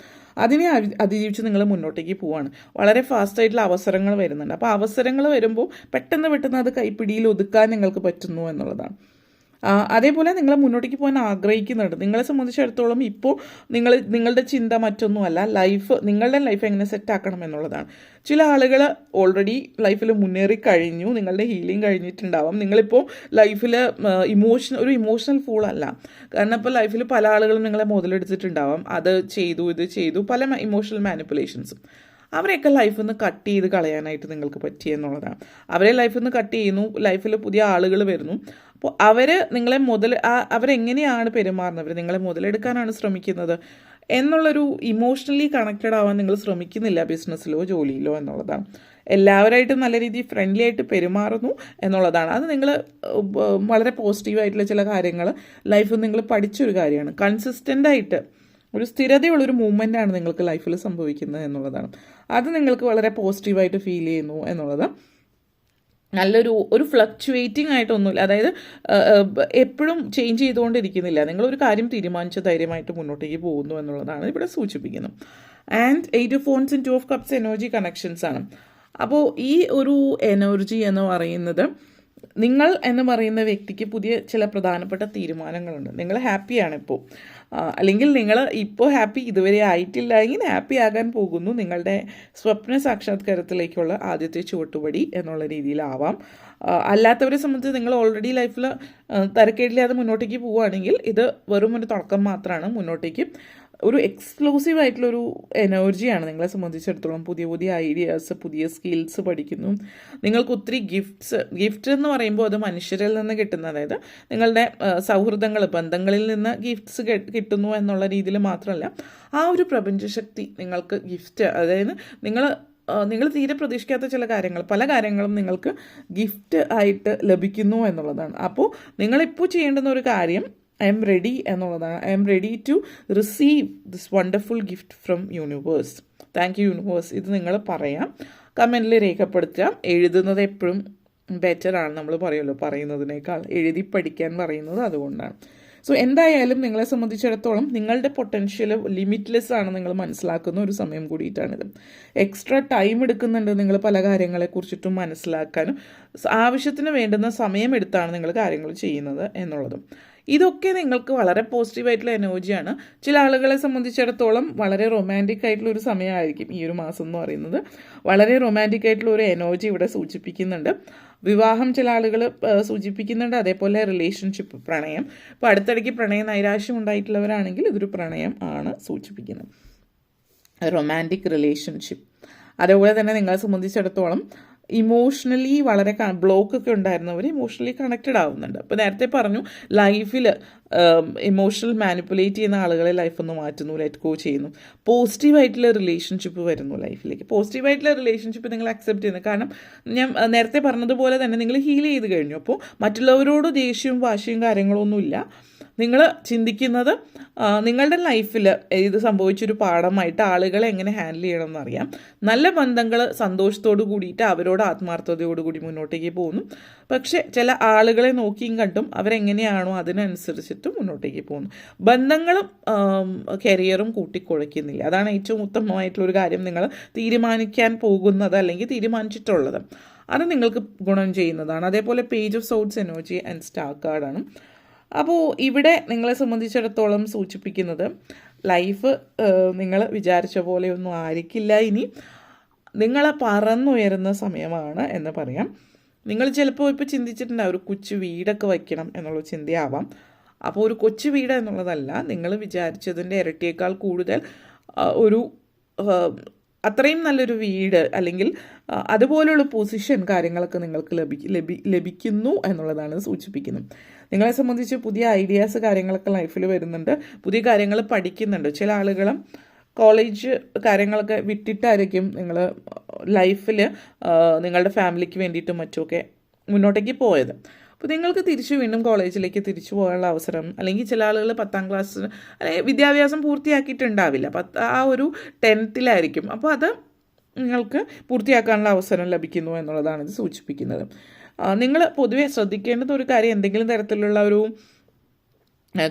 അതിനെ അതിജീവിച്ച് നിങ്ങൾ മുന്നോട്ടേക്ക് പോവാണ്. വളരെ ഫാസ്റ്റായിട്ടുള്ള അവസരങ്ങൾ വരുന്നുണ്ട്. അപ്പോൾ അവസരങ്ങൾ വരുമ്പോൾ പെട്ടെന്ന് അത് കൈപ്പിടിയിൽ ഒതുക്കാൻ നിങ്ങൾക്ക് പറ്റുന്നു എന്നുള്ളതാണ്. അതേപോലെ നിങ്ങൾ മുന്നോട്ടേക്ക് പോകാൻ ആഗ്രഹിക്കുന്നുണ്ട്. നിങ്ങളെ സംബന്ധിച്ചിടത്തോളം ഇപ്പോൾ നിങ്ങളുടെ ചിന്ത മറ്റൊന്നുമല്ല, നിങ്ങളുടെ ലൈഫ് എങ്ങനെ സെറ്റാക്കണം എന്നുള്ളതാണ്. ചില ആളുകൾ ഓൾറെഡി ലൈഫിൽ മുന്നേറി കഴിഞ്ഞു, നിങ്ങളുടെ ഹീലിംഗ് കഴിഞ്ഞിട്ടുണ്ടാവാം. നിങ്ങളിപ്പോൾ ലൈഫിൽ ഒരു ഇമോഷണൽ ഫൂളല്ല. കാരണം ഇപ്പോൾ ലൈഫിൽ പല ആളുകളും നിങ്ങളെ മുതലെടുത്തിട്ടുണ്ടാവാം. അത് ചെയ്തു, ഇത് ചെയ്തു, പല ഇമോഷണൽ മാനിപ്പുലേഷൻസും. അവരെയൊക്കെ ലൈഫിൽ നിന്ന് കട്ട് ചെയ്ത് കളയാനായിട്ട് നിങ്ങൾക്ക് പറ്റിയെന്നുള്ളതാണ്. അവരെ ലൈഫിൽ നിന്ന് കട്ട് ചെയ്യുന്നു, ലൈഫിൽ പുതിയ ആളുകൾ വരുന്നു. അപ്പോൾ നിങ്ങളെ അവരെങ്ങനെയാണ് പെരുമാറുന്നവർ, നിങ്ങളെ മുതലെടുക്കാനാണ് ശ്രമിക്കുന്നത് എന്നുള്ളൊരു ഇമോഷണലി കണക്റ്റഡ് ആവാൻ നിങ്ങൾ ശ്രമിക്കുന്നില്ല ബിസിനസ്സിലോ ജോലിയിലോ എന്നുള്ളതാണ്. എല്ലാവരായിട്ടും നല്ല രീതിയിൽ ഫ്രണ്ട്ലി ആയിട്ട് പെരുമാറുന്നു എന്നുള്ളതാണ്. അത് നിങ്ങൾ വളരെ പോസിറ്റീവായിട്ടുള്ള ചില കാര്യങ്ങൾ ലൈഫിൽ നിങ്ങൾ പഠിച്ചൊരു കാര്യമാണ്. കൺസിസ്റ്റൻ്റായിട്ട് ഒരു സ്ഥിരതയുള്ളൊരു മൂവ്മെൻ്റാണ് നിങ്ങൾക്ക് ലൈഫിൽ സംഭവിക്കുന്നത് എന്നുള്ളതാണ്. അത് നിങ്ങൾക്ക് വളരെ പോസിറ്റീവായിട്ട് ഫീൽ ചെയ്യുന്നു എന്നുള്ളത്. ഒരു ഫ്ലക്ച്വേറ്റിംഗ് ആയിട്ടൊന്നുമില്ല, അതായത് എപ്പോഴും ചേഞ്ച് ചെയ്തുകൊണ്ടിരിക്കുന്നില്ല. നിങ്ങളൊരു കാര്യം തീരുമാനിച്ച് ധൈര്യമായിട്ട് മുന്നോട്ടേക്ക് പോകുന്നു എന്നുള്ളതാണ് ഇവിടെ സൂചിപ്പിക്കുന്നത്. And 8 of wands and 2 of cups energy connections ആണ്. അപ്പോൾ ഈ ഒരു എനർജി എന്ന് പറയുന്നത് നിങ്ങൾ എന്ന് പറയുന്ന വ്യക്തിക്ക് പുതിയ ചില പ്രധാനപ്പെട്ട തീരുമാനങ്ങളുണ്ട്. നിങ്ങൾ ഹാപ്പിയാണ് ഇപ്പോൾ, അല്ലെങ്കിൽ നിങ്ങൾ ഇപ്പോൾ ഹാപ്പി ഇതുവരെ ആയിട്ടില്ല എങ്കിൽ ഹാപ്പി ആകാൻ പോകുന്നു. നിങ്ങളുടെ സ്വപ്ന സാക്ഷാത്കാരത്തിലേക്കുള്ള ആദ്യത്തെ ചുവട്ടുപടി എന്നുള്ള രീതിയിലാവാം. അല്ലാത്തവരെ സംബന്ധിച്ച് നിങ്ങൾ ഓൾറെഡി ലൈഫിൽ തരക്കേടില്ലാതെ മുന്നോട്ടേക്ക് പോവുകയാണെങ്കിൽ ഇത് വെറും ഒരു തുടക്കം മാത്രമാണ്. മുന്നോട്ടേക്ക് ഒരു എക്സ്ക്ലൂസീവ് ആയിട്ടുള്ളൊരു എനർജിയാണ് നിങ്ങളെ സംബന്ധിച്ചിടത്തോളം. പുതിയ ഐഡിയാസ്, പുതിയ സ്കിൽസ് പഠിക്കുന്നു. നിങ്ങൾക്ക് ഒത്തിരി ഗിഫ്റ്റ് എന്ന് പറയുമ്പോൾ അത് മനുഷ്യരിൽ നിന്ന് കിട്ടുന്ന, അതായത് നിങ്ങളുടെ സൗഹൃദങ്ങൾ, ബന്ധങ്ങളിൽ നിന്ന് ഗിഫ്റ്റ്സ് കിട്ടുന്നു എന്നുള്ള രീതിയിൽ മാത്രമല്ല, ആ ഒരു പ്രപഞ്ചശക്തി നിങ്ങൾക്ക് ഗിഫ്റ്റ്, അതായത് നിങ്ങൾ തീരെ പ്രതീക്ഷിക്കാത്ത പല കാര്യങ്ങളും നിങ്ങൾക്ക് ഗിഫ്റ്റ് ആയിട്ട് ലഭിക്കുന്നു എന്നുള്ളതാണ്. അപ്പോൾ നിങ്ങളിപ്പോൾ ചെയ്യേണ്ടുന്ന ഒരു കാര്യം ഐ എം റെഡി എന്നുള്ളതാണ്. I'm ready to receive this wonderful gift from universe. Thank you universe. ഇത് നിങ്ങൾ പറയാം, കമൻറ്റിൽ രേഖപ്പെടുത്തുക. എഴുതുന്നത് എപ്പോഴും ബെറ്ററാണ്, നമ്മൾ പറയുമല്ലോ, പറയുന്നതിനേക്കാൾ എഴുതി പഠിക്കാൻ പറയുന്നത് അതുകൊണ്ടാണ്. സോ എന്തായാലും നിങ്ങളെ സംബന്ധിച്ചിടത്തോളം നിങ്ങളുടെ പൊട്ടൻഷ്യൽ ലിമിറ്റ്ലെസ് ആണ് നിങ്ങൾ മനസ്സിലാക്കുന്ന ഒരു സമയം കൂടിയിട്ടാണിത്. എക്സ്ട്രാ ടൈം എടുക്കുന്നുണ്ട് നിങ്ങൾ പല കാര്യങ്ങളെക്കുറിച്ചിട്ടും മനസ്സിലാക്കാനും. ആവശ്യത്തിന് വേണ്ടുന്ന സമയമെടുത്താണ് നിങ്ങൾ കാര്യങ്ങൾ ചെയ്യുന്നത് എന്നുള്ളതും. ഇതൊക്കെ നിങ്ങൾക്ക് വളരെ പോസിറ്റീവായിട്ടുള്ള എനർജിയാണ്. ചില ആളുകളെ സംബന്ധിച്ചിടത്തോളം വളരെ റൊമാൻറ്റിക് ആയിട്ടുള്ള ഒരു സമയമായിരിക്കും ഈ ഒരു മാസം എന്ന് പറയുന്നത്. വളരെ റൊമാൻറ്റിക് ആയിട്ടുള്ള ഒരു എനർജി ഇവിടെ സൂചിപ്പിക്കുന്നുണ്ട്. വിവാഹം ചില ആളുകൾ സൂചിപ്പിക്കുന്നുണ്ട്. അതേപോലെ റിലേഷൻഷിപ്പ്, പ്രണയം. ഇപ്പോൾ അടുത്തിടയ്ക്ക് പ്രണയ നൈരാശ്യം ഉണ്ടായിട്ടുള്ളവരാണെങ്കിൽ ഇതൊരു പ്രണയം ആണ് സൂചിപ്പിക്കുന്നത്, റൊമാൻറ്റിക് റിലേഷൻഷിപ്പ്. അതേപോലെ തന്നെ നിങ്ങളെ സംബന്ധിച്ചിടത്തോളം ഇമോഷണലി വളരെ ബ്ലോക്കൊക്കെ ഉണ്ടായിരുന്നവർ ഇമോഷണലി കണക്റ്റഡ് ആവുന്നുണ്ട്. അപ്പോൾ നേരത്തെ പറഞ്ഞു, ലൈഫിൽ ഇമോഷണൽ മാനിപ്പുലേറ്റ് ചെയ്യുന്ന ആളുകളെ ലൈഫിൽ നിന്ന് മാറ്റുന്നു, ലെറ്റ് ഗോ ചെയ്യുന്നു. പോസിറ്റീവായിട്ടുള്ള റിലേഷൻഷിപ്പ് വരുന്നു ലൈഫിലേക്ക്. പോസിറ്റീവായിട്ടുള്ള റിലേഷൻഷിപ്പ് നിങ്ങൾ അക്സെപ്റ്റ് ചെയ്യുന്നു. കാരണം ഞാൻ നേരത്തെ പറഞ്ഞതുപോലെ തന്നെ നിങ്ങൾ ഹീൽ ചെയ്ത് കഴിഞ്ഞു. അപ്പോൾ മറ്റുള്ളവരോട് ദേഷ്യവും വാശിയും കാര്യങ്ങളൊന്നുമില്ല. നിങ്ങൾ ചിന്തിക്കുന്നത് നിങ്ങളുടെ ലൈഫിൽ ഇത് സംഭവിച്ചൊരു പാഠമായിട്ട് ആളുകളെ എങ്ങനെ ഹാൻഡിൽ ചെയ്യണം എന്നറിയാം. നല്ല ബന്ധങ്ങൾ സന്തോഷത്തോടു കൂടിയിട്ട് അവരോട് ആത്മാർത്ഥതയോടു കൂടി മുന്നോട്ടേക്ക് പോകുന്നു. പക്ഷേ ചില ആളുകളെ നോക്കിയും കണ്ടും അവരെങ്ങനെയാണോ അതിനനുസരിച്ചിട്ട് മുന്നോട്ടേക്ക് പോകുന്നു. ബന്ധങ്ങളും കരിയറും കൂട്ടിക്കുഴയ്ക്കുന്നില്ല. അതാണ് ഏറ്റവും ഉത്തമമായിട്ടുള്ളൊരു കാര്യം. നിങ്ങൾ തീരുമാനിക്കാൻ പോകുന്നത് അല്ലെങ്കിൽ തീരുമാനിച്ചിട്ടുള്ളത് അത് നിങ്ങൾക്ക് ഗുണം ചെയ്യുന്നതാണ്. അതേപോലെ page of sorts energy and star കാർഡാണ്. അപ്പോൾ ഇവിടെ നിങ്ങളെ സംബന്ധിച്ചിടത്തോളം സൂചിപ്പിക്കുന്നത് ലൈഫ് നിങ്ങൾ വിചാരിച്ച പോലെയൊന്നും ആയിരിക്കില്ല. ഇനി നിങ്ങൾ പറന്നുയരുന്ന സമയമാണ് എന്ന് പറയാം. നിങ്ങൾ ചിലപ്പോൾ ഇപ്പോൾ ചിന്തിച്ചിട്ടുണ്ടാവും ഒരു കൊച്ചു വീടൊക്കെ വയ്ക്കണം എന്നുള്ള ചിന്തയാവാം. അപ്പോൾ ഒരു കൊച്ചു വീട് എന്നുള്ളതല്ല, നിങ്ങൾ വിചാരിച്ചതിൻ്റെ ഇരട്ടിയേക്കാൾ കൂടുതൽ ഒരു അത്രയും നല്ലൊരു വീട് അല്ലെങ്കിൽ അതുപോലുള്ള പൊസിഷൻ കാര്യങ്ങളൊക്കെ നിങ്ങൾക്ക് ലഭിക്കുന്നു എന്നുള്ളതാണ് സൂചിപ്പിക്കുന്നത്. നിങ്ങളെ സംബന്ധിച്ച് പുതിയ ഐഡിയാസ് കാര്യങ്ങളൊക്കെ ലൈഫിൽ വരുന്നുണ്ട്, പുതിയ കാര്യങ്ങൾ പഠിക്കുന്നുണ്ട്. ചില ആളുകളും കോളേജ് കാര്യങ്ങളൊക്കെ വിട്ടിട്ടായിരിക്കും നിങ്ങൾ ലൈഫിൽ നിങ്ങളുടെ ഫാമിലിക്ക് വേണ്ടിയിട്ടും മറ്റുമൊക്കെ മുന്നോട്ടേക്ക് പോയത്. അപ്പോൾ നിങ്ങൾക്ക് തിരിച്ചു വീണ്ടും കോളേജിലേക്ക് തിരിച്ചു പോകാനുള്ള അവസരം, അല്ലെങ്കിൽ ചില ആളുകൾ 10ാം ക്ലാസ് അല്ലെങ്കിൽ വിദ്യാഭ്യാസം പൂർത്തിയാക്കിയിട്ടുണ്ടാവില്ല, ആ ഒരു 10th അപ്പോൾ അത് നിങ്ങൾക്ക് പൂർത്തിയാക്കാനുള്ള അവസരം ലഭിക്കുന്നു എന്നുള്ളതാണ് ഇത് സൂചിപ്പിക്കുന്നത്. നിങ്ങൾ പൊതുവെ ശ്രദ്ധിക്കേണ്ടുന്ന ഒരു കാര്യം, എന്തെങ്കിലും തരത്തിലുള്ള ഒരു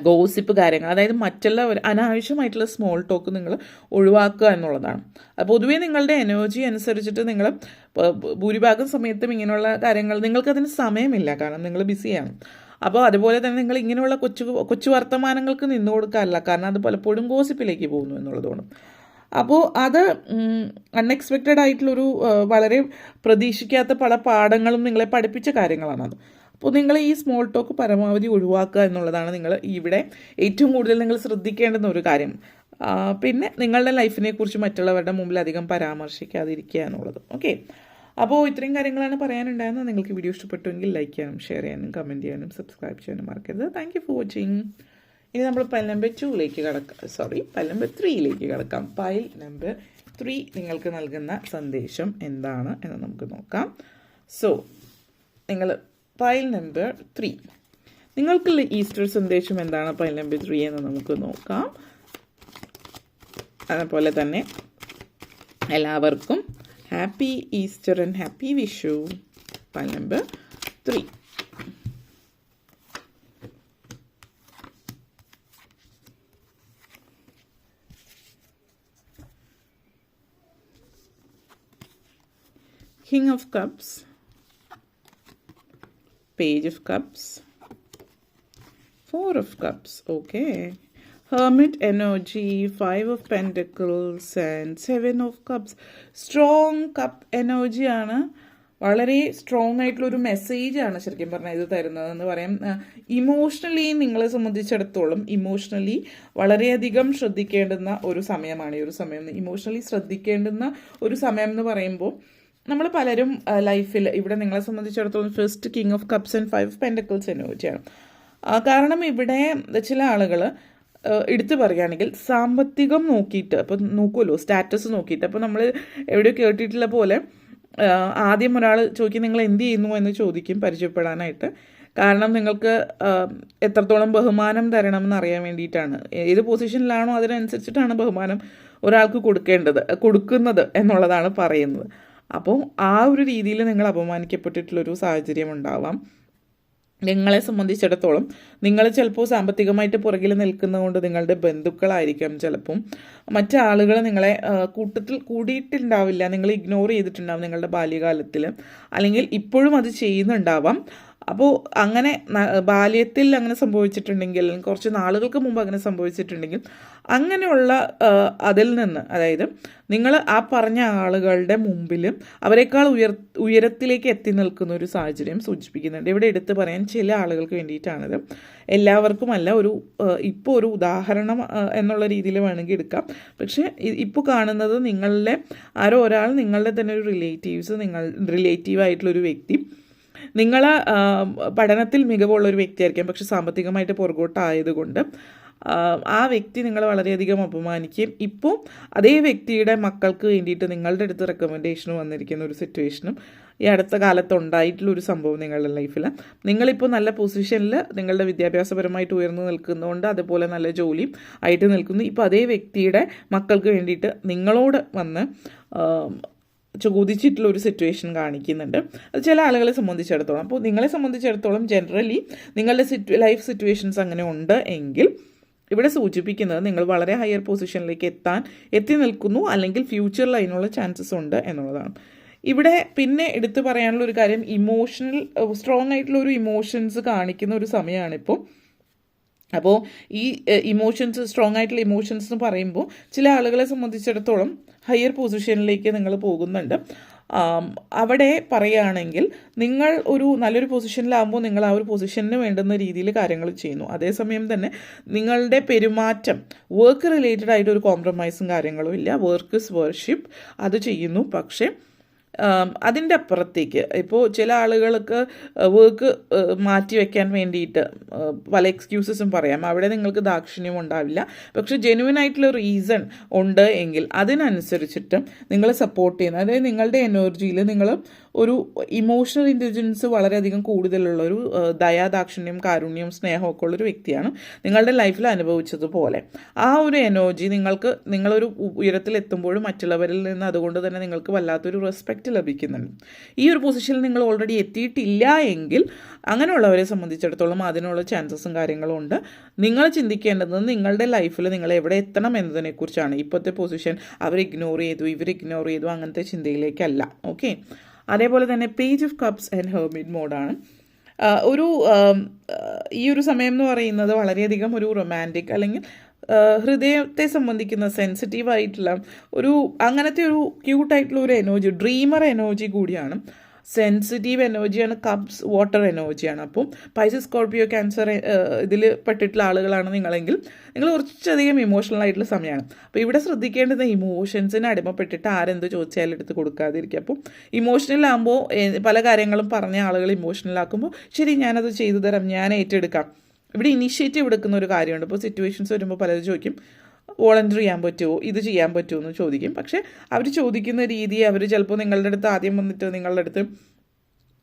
ഗോസിപ്പ് കാര്യങ്ങൾ, അതായത് മറ്റുള്ളവർ അനാവശ്യമായിട്ടുള്ള സ്മോൾ ടോക്ക് നിങ്ങൾ ഒഴിവാക്കുക എന്നുള്ളതാണ്. പൊതുവേ നിങ്ങളുടെ എനർജി അനുസരിച്ചിട്ട് നിങ്ങൾ ഭൂരിഭാഗം സമയത്തും ഇങ്ങനെയുള്ള കാര്യങ്ങൾ നിങ്ങൾക്കതിന് സമയമില്ല, കാരണം നിങ്ങൾ ബിസിയാണ്. അപ്പോൾ അതുപോലെ തന്നെ നിങ്ങൾ ഇങ്ങനെയുള്ള കൊച്ചു വർത്തമാനങ്ങൾക്ക് നിന്നു കൊടുക്കാറില്ല, കാരണം അത് പലപ്പോഴും ഗോസിപ്പിലേക്ക് പോകുന്നു എന്നുള്ളതാണ്. അപ്പോൾ അത് അൺഎക്സ്പെക്റ്റഡ് ആയിട്ടുള്ളൊരു വളരെ പ്രതീക്ഷിക്കാത്ത പല പാഠങ്ങളും നിങ്ങളെ പഠിപ്പിച്ച കാര്യങ്ങളാണത്. അപ്പോൾ നിങ്ങൾ ഈ സ്മോൾ ടോക്ക് പരമാവധി ഒഴിവാക്കുക എന്നുള്ളതാണ് നിങ്ങൾ ഇവിടെ ഏറ്റവും കൂടുതൽ നിങ്ങൾ ശ്രദ്ധിക്കേണ്ടുന്ന ഒരു കാര്യം. പിന്നെ നിങ്ങളുടെ ലൈഫിനെ കുറിച്ച് മറ്റുള്ളവരുടെ മുമ്പിൽ അധികം പരാമർശിക്കാതിരിക്കുക എന്നുള്ളത്. ഓക്കെ, അപ്പോൾ ഇത്രയും കാര്യങ്ങളാണ് പറയാനുണ്ടായിരുന്നത്. നിങ്ങൾക്ക് വീഡിയോ ഇഷ്ടപ്പെട്ടുവെങ്കിൽ ലൈക്ക് ചെയ്യാനും ഷെയർ ചെയ്യാനും കമൻറ്റ് ചെയ്യാനും സബ്സ്ക്രൈബ് ചെയ്യാനും മറക്കരുത്. Thank you for watching. ഇനി നമ്മൾ പൈൽ നമ്പർ 2ലേക്ക് പൈൽ നമ്പർ 3ലേക്ക് കിടക്കാം. പൈൽ നമ്പർ 3 നിങ്ങൾക്ക് നൽകുന്ന സന്ദേശം എന്താണ് എന്ന് നമുക്ക് നോക്കാം. സോ നിങ്ങൾ പൈൽ നമ്പർ 3 നിങ്ങൾക്കുള്ള ഈസ്റ്റർ സന്ദേശം എന്താണ് പൈൽ നമ്പർ 3 എന്ന് നമുക്ക് നോക്കാം. അതുപോലെ തന്നെ എല്ലാവർക്കും happy Easter and happy Vishu. Pile number 3. King of Cups, Page of Cups, 4 of Cups, okay, Hermit energy, 5 of Pentacles and 7 of Cups. Strong cup energy ആണ്. വളരെ സ്ട്രോങ് ആയിട്ടുള്ളൊരു മെസ്സേജാണ് ശരിക്കും പറഞ്ഞാൽ ഇത് തരുന്നതെന്ന് പറയാം. ഇമോഷണലി നിങ്ങളെ സംബന്ധിച്ചിടത്തോളം ഇമോഷണലി വളരെയധികം ശ്രദ്ധിക്കേണ്ടുന്ന ഒരു സമയമാണ് ഈ ഒരു സമയം. ഇമോഷണലി ശ്രദ്ധിക്കേണ്ടുന്ന ഒരു സമയം എന്ന് പറയുമ്പോൾ നമ്മൾ പലരും ലൈഫിൽ ഇവിടെ നിങ്ങളെ സംബന്ധിച്ചിടത്തോളം first king of cups and 5 of pentacles എനർജിയാണ്. കാരണം ഇവിടെ ചില ആളുകൾ എടുത്തു പറയുകയാണെങ്കിൽ സാമ്പത്തികം നോക്കിയിട്ട്, അപ്പോൾ നോക്കുമല്ലോ സ്റ്റാറ്റസ് നോക്കിയിട്ട്, അപ്പോൾ നമ്മൾ എവിടെയോ കേട്ടിട്ടുള്ള പോലെ ആദ്യം ഒരാൾ ചോദിക്കും നിങ്ങൾ എന്ത് ചെയ്യുന്നു എന്ന് ചോദിക്കും പരിചയപ്പെടാനായിട്ട്. കാരണം നിങ്ങൾക്ക് എത്രത്തോളം ബഹുമാനം തരണമെന്ന് അറിയാൻ വേണ്ടിയിട്ടാണ്. ഏത് പൊസിഷനിലാണോ അതിനനുസരിച്ചിട്ടാണ് ബഹുമാനം ഒരാൾക്ക് കൊടുക്കുന്നത് എന്നുള്ളതാണ് പറയുന്നത്. അപ്പോൾ ആ ഒരു രീതിയിൽ നിങ്ങൾ അപമാനിക്കപ്പെട്ടിട്ടുള്ളൊരു സാഹചര്യം ഉണ്ടാവാം. നിങ്ങളെ സംബന്ധിച്ചിടത്തോളം നിങ്ങൾ ചിലപ്പോൾ സാമ്പത്തികമായിട്ട് പുറകിൽ നിൽക്കുന്നതുകൊണ്ട് നിങ്ങളുടെ ബന്ധുക്കളായിരിക്കാം, ചിലപ്പം മറ്റാളുകൾ നിങ്ങളെ കൂട്ടത്തിൽ കൂടിയിട്ടുണ്ടാവില്ല, നിങ്ങൾ ഇഗ്നോർ ചെയ്തിട്ടുണ്ടാവും നിങ്ങളുടെ ബാല്യകാലത്തിൽ, അല്ലെങ്കിൽ ഇപ്പോഴും അത് ചെയ്യുന്നുണ്ടാവാം. അപ്പോൾ അങ്ങനെ ബാല്യത്തിൽ അങ്ങനെ സംഭവിച്ചിട്ടുണ്ടെങ്കിൽ, കുറച്ച് നാളുകൾക്ക് മുമ്പ് അങ്ങനെ സംഭവിച്ചിട്ടുണ്ടെങ്കിൽ, അങ്ങനെയുള്ള അതിൽ നിന്ന്, അതായത് നിങ്ങൾ ആ പറഞ്ഞ ആളുകളുടെ മുമ്പിലും അവരെക്കാൾ ഉയരത്തിലേക്ക് എത്തി നിൽക്കുന്ന ഒരു സാഹചര്യം സൂചിപ്പിക്കുന്നുണ്ട്. ഇവിടെ എടുത്തു പറയാൻ ചില ആളുകൾക്ക് വേണ്ടിയിട്ടാണിത്, എല്ലാവർക്കുമല്ല. ഇപ്പോൾ ഒരു ഉദാഹരണം എന്നുള്ള രീതിയിൽ വേണമെങ്കിൽ എടുക്കാം. പക്ഷേ ഇപ്പോൾ കാണുന്നത് നിങ്ങളുടെ ആരോ ഒരാൾ, നിങ്ങളുടെ തന്നെ ഒരു റിലേറ്റീവായിട്ടുള്ളൊരു വ്യക്തി നിങ്ങൾ പഠനത്തിൽ മികവുള്ള ഒരു വ്യക്തിയായിരിക്കാം, പക്ഷെ സാമ്പത്തികമായിട്ട് പുറകോട്ടായതുകൊണ്ട് ആ വ്യക്തി നിങ്ങളെ വളരെയധികം അപമാനിക്കുകയും ഇപ്പോൾ അതേ വ്യക്തിയുടെ മക്കൾക്ക് വേണ്ടിയിട്ട് നിങ്ങളുടെ അടുത്ത് റെക്കമെൻഡേഷൻ വന്നിരിക്കുന്ന ഒരു സിറ്റുവേഷനും ഈ അടുത്ത കാലത്ത് ഉണ്ടായിട്ടുള്ളൊരു സംഭവം നിങ്ങളുടെ ലൈഫിൽ. നിങ്ങളിപ്പോൾ നല്ല പൊസിഷനിൽ നിങ്ങളുടെ വിദ്യാഭ്യാസപരമായിട്ട് ഉയർന്നു നിൽക്കുന്നതുകൊണ്ട് അതുപോലെ നല്ല ജോലിയും ആയിട്ട് നിൽക്കുന്നു. ഇപ്പോൾ അതേ വ്യക്തിയുടെ മക്കൾക്ക് വേണ്ടിയിട്ട് നിങ്ങളോട് വന്ന് ചോദിച്ചിട്ടുള്ള ഒരു സിറ്റുവേഷൻ കാണിക്കുന്നുണ്ട്. അത് ചില ആളുകളെ സംബന്ധിച്ചിടത്തോളം. അപ്പോൾ നിങ്ങളെ സംബന്ധിച്ചിടത്തോളം ജനറലി നിങ്ങളുടെ ലൈഫ് സിറ്റുവേഷൻസ് അങ്ങനെ ഉണ്ട് എങ്കിൽ ഇവിടെ സൂചിപ്പിക്കുന്നത് നിങ്ങൾ വളരെ ഹയർ പൊസിഷനിലേക്ക് എത്തി നിൽക്കുന്നു, അല്ലെങ്കിൽ ഫ്യൂച്ചറിൽ അതിനുള്ള ചാൻസസ് ഉണ്ട് എന്നുള്ളതാണ്. ഇവിടെ പിന്നെ എടുത്തു പറയാനുള്ള ഒരു കാര്യം, സ്ട്രോങ് ആയിട്ടുള്ള ഒരു ഇമോഷൻസ് കാണിക്കുന്ന ഒരു സമയമാണിപ്പോൾ. അപ്പോൾ ഈ സ്ട്രോങ് ആയിട്ടുള്ള ഇമോഷൻസ് എന്ന് പറയുമ്പോൾ ചില ആളുകളെ സംബന്ധിച്ചിടത്തോളം ഹയർ പൊസിഷനിലേക്ക് നിങ്ങൾ പോകുന്നുണ്ട്. അവിടെ പറയുകയാണെങ്കിൽ നിങ്ങൾ നല്ലൊരു പൊസിഷനിലാകുമ്പോൾ നിങ്ങൾ ആ ഒരു പൊസിഷന് വേണ്ടുന്ന രീതിയിൽ കാര്യങ്ങൾ ചെയ്യുന്നു. അതേസമയം തന്നെ നിങ്ങളുടെ പെരുമാറ്റം വർക്ക് റിലേറ്റഡ് ആയിട്ട് ഒരു കോംപ്രമൈസും കാര്യങ്ങളും ഇല്ല. വർക്ക് ഇസ് വർഷിപ്പ്, അത് ചെയ്യുന്നു. പക്ഷേ അതിൻ്റെ അപ്പുറത്തേക്ക് ഇപ്പോൾ ചില ആളുകൾക്ക് വർക്ക് മാറ്റി വയ്ക്കാൻ വേണ്ടിയിട്ട് പല എക്സ്ക്യൂസസും പറയാം. അവിടെ നിങ്ങൾക്ക് ദാക്ഷിണ്യം ഉണ്ടാവില്ല. പക്ഷെ ജെന്യുവൻ ആയിട്ടുള്ള റീസൺ ഉണ്ട് എങ്കിൽ അതിനനുസരിച്ചിട്ട് നിങ്ങൾ സപ്പോർട്ട് ചെയ്യുന്നത്, അതായത് നിങ്ങളുടെ എനർജിയിൽ നിങ്ങൾ ഒരു ഇമോഷണൽ ഇൻ്റലിജൻസ് വളരെയധികം കൂടുതലുള്ള ഒരു ദയാദാക്ഷിണ്യം, കാരുണ്യം, സ്നേഹമൊക്കെ ഉള്ളൊരു വ്യക്തിയാണ് നിങ്ങളുടെ ലൈഫിൽ അനുഭവിച്ചതുപോലെ. ആ ഒരു എനർജി നിങ്ങളൊരു ഉയരത്തിലെത്തുമ്പോഴും മറ്റുള്ളവരിൽ നിന്ന് അതുകൊണ്ട് തന്നെ നിങ്ങൾക്ക് വല്ലാത്തൊരു റെസ്പെക്റ്റ് ലഭിക്കുന്നുണ്ട്. ഈ ഒരു പൊസിഷനിൽ നിങ്ങൾ ഓൾറെഡി എത്തിയിട്ടില്ല എങ്കിൽ അങ്ങനെയുള്ളവരെ സംബന്ധിച്ചിടത്തോളം അതിനുള്ള ചാൻസസും കാര്യങ്ങളും ഉണ്ട്. നിങ്ങൾ ചിന്തിക്കേണ്ടത് നിങ്ങളുടെ ലൈഫിൽ നിങ്ങൾ എവിടെ എത്തണം എന്നതിനെക്കുറിച്ചാണ്. ഇപ്പോഴത്തെ പൊസിഷൻ അവർ ഇഗ്നോർ ചെയ്തു അങ്ങനത്തെ ചിന്തയിലേക്കല്ല. ഓക്കെ. അതേപോലെ തന്നെ page of cups and hermit മോഡാണ്. ഈ ഒരു സമയം എന്ന് പറയുന്നത് വളരെയധികം ഒരു റൊമാൻറ്റിക് അല്ലെങ്കിൽ ഹൃദയത്തെ സംബന്ധിക്കുന്ന സെൻസിറ്റീവായിട്ടുള്ള അങ്ങനത്തെ ഒരു ക്യൂട്ടായിട്ടുള്ള ഒരു എനർജി, ഡ്രീമർ എനർജി കൂടിയാണ്. സെൻസിറ്റീവ് എനർജിയാണ്. കപ്സ് വാട്ടർ എനർജിയാണ്. അപ്പം പൈസസ്, സ്കോർപ്പിയോ, ക്യാൻസർ ഇതിൽ പെട്ടിട്ടുള്ള ആളുകളാണ് നിങ്ങളെങ്കിൽ നിങ്ങൾ കുറച്ചധികം ഇമോഷണൽ ആയിട്ടുള്ള സമയമാണ്. അപ്പോൾ ഇവിടെ ശ്രദ്ധിക്കേണ്ടത് ഇമോഷൻസിന് അടിമപ്പെട്ടിട്ട് ആരെന്ത് ചോദിച്ചാലും എടുത്ത് കൊടുക്കാതിരിക്കുക. അപ്പം ഇമോഷണലാകുമ്പോൾ പല കാര്യങ്ങളും പറഞ്ഞ ആളുകൾ ഇമോഷണലാക്കുമ്പോൾ ശരി ഞാനത് ചെയ്തു തരാം, ഞാൻ ഏറ്റെടുക്കാം. ഇവിടെ ഇനീഷ്യേറ്റീവ് എടുക്കുന്ന ഒരു കാര്യമുണ്ട്. ഇപ്പോൾ സിറ്റുവേഷൻസ് വരുമ്പോൾ പലരും ചോദിക്കും വോളണ്ടറി ചെയ്യാൻ പറ്റുമോ, ഇത് ചെയ്യാൻ പറ്റുമോ എന്ന് ചോദിക്കും. പക്ഷേ അവർ ചോദിക്കുന്ന രീതി, അവർ ചിലപ്പോൾ നിങ്ങളുടെ അടുത്ത് ആദ്യം വന്നിട്ട് നിങ്ങളുടെ അടുത്ത്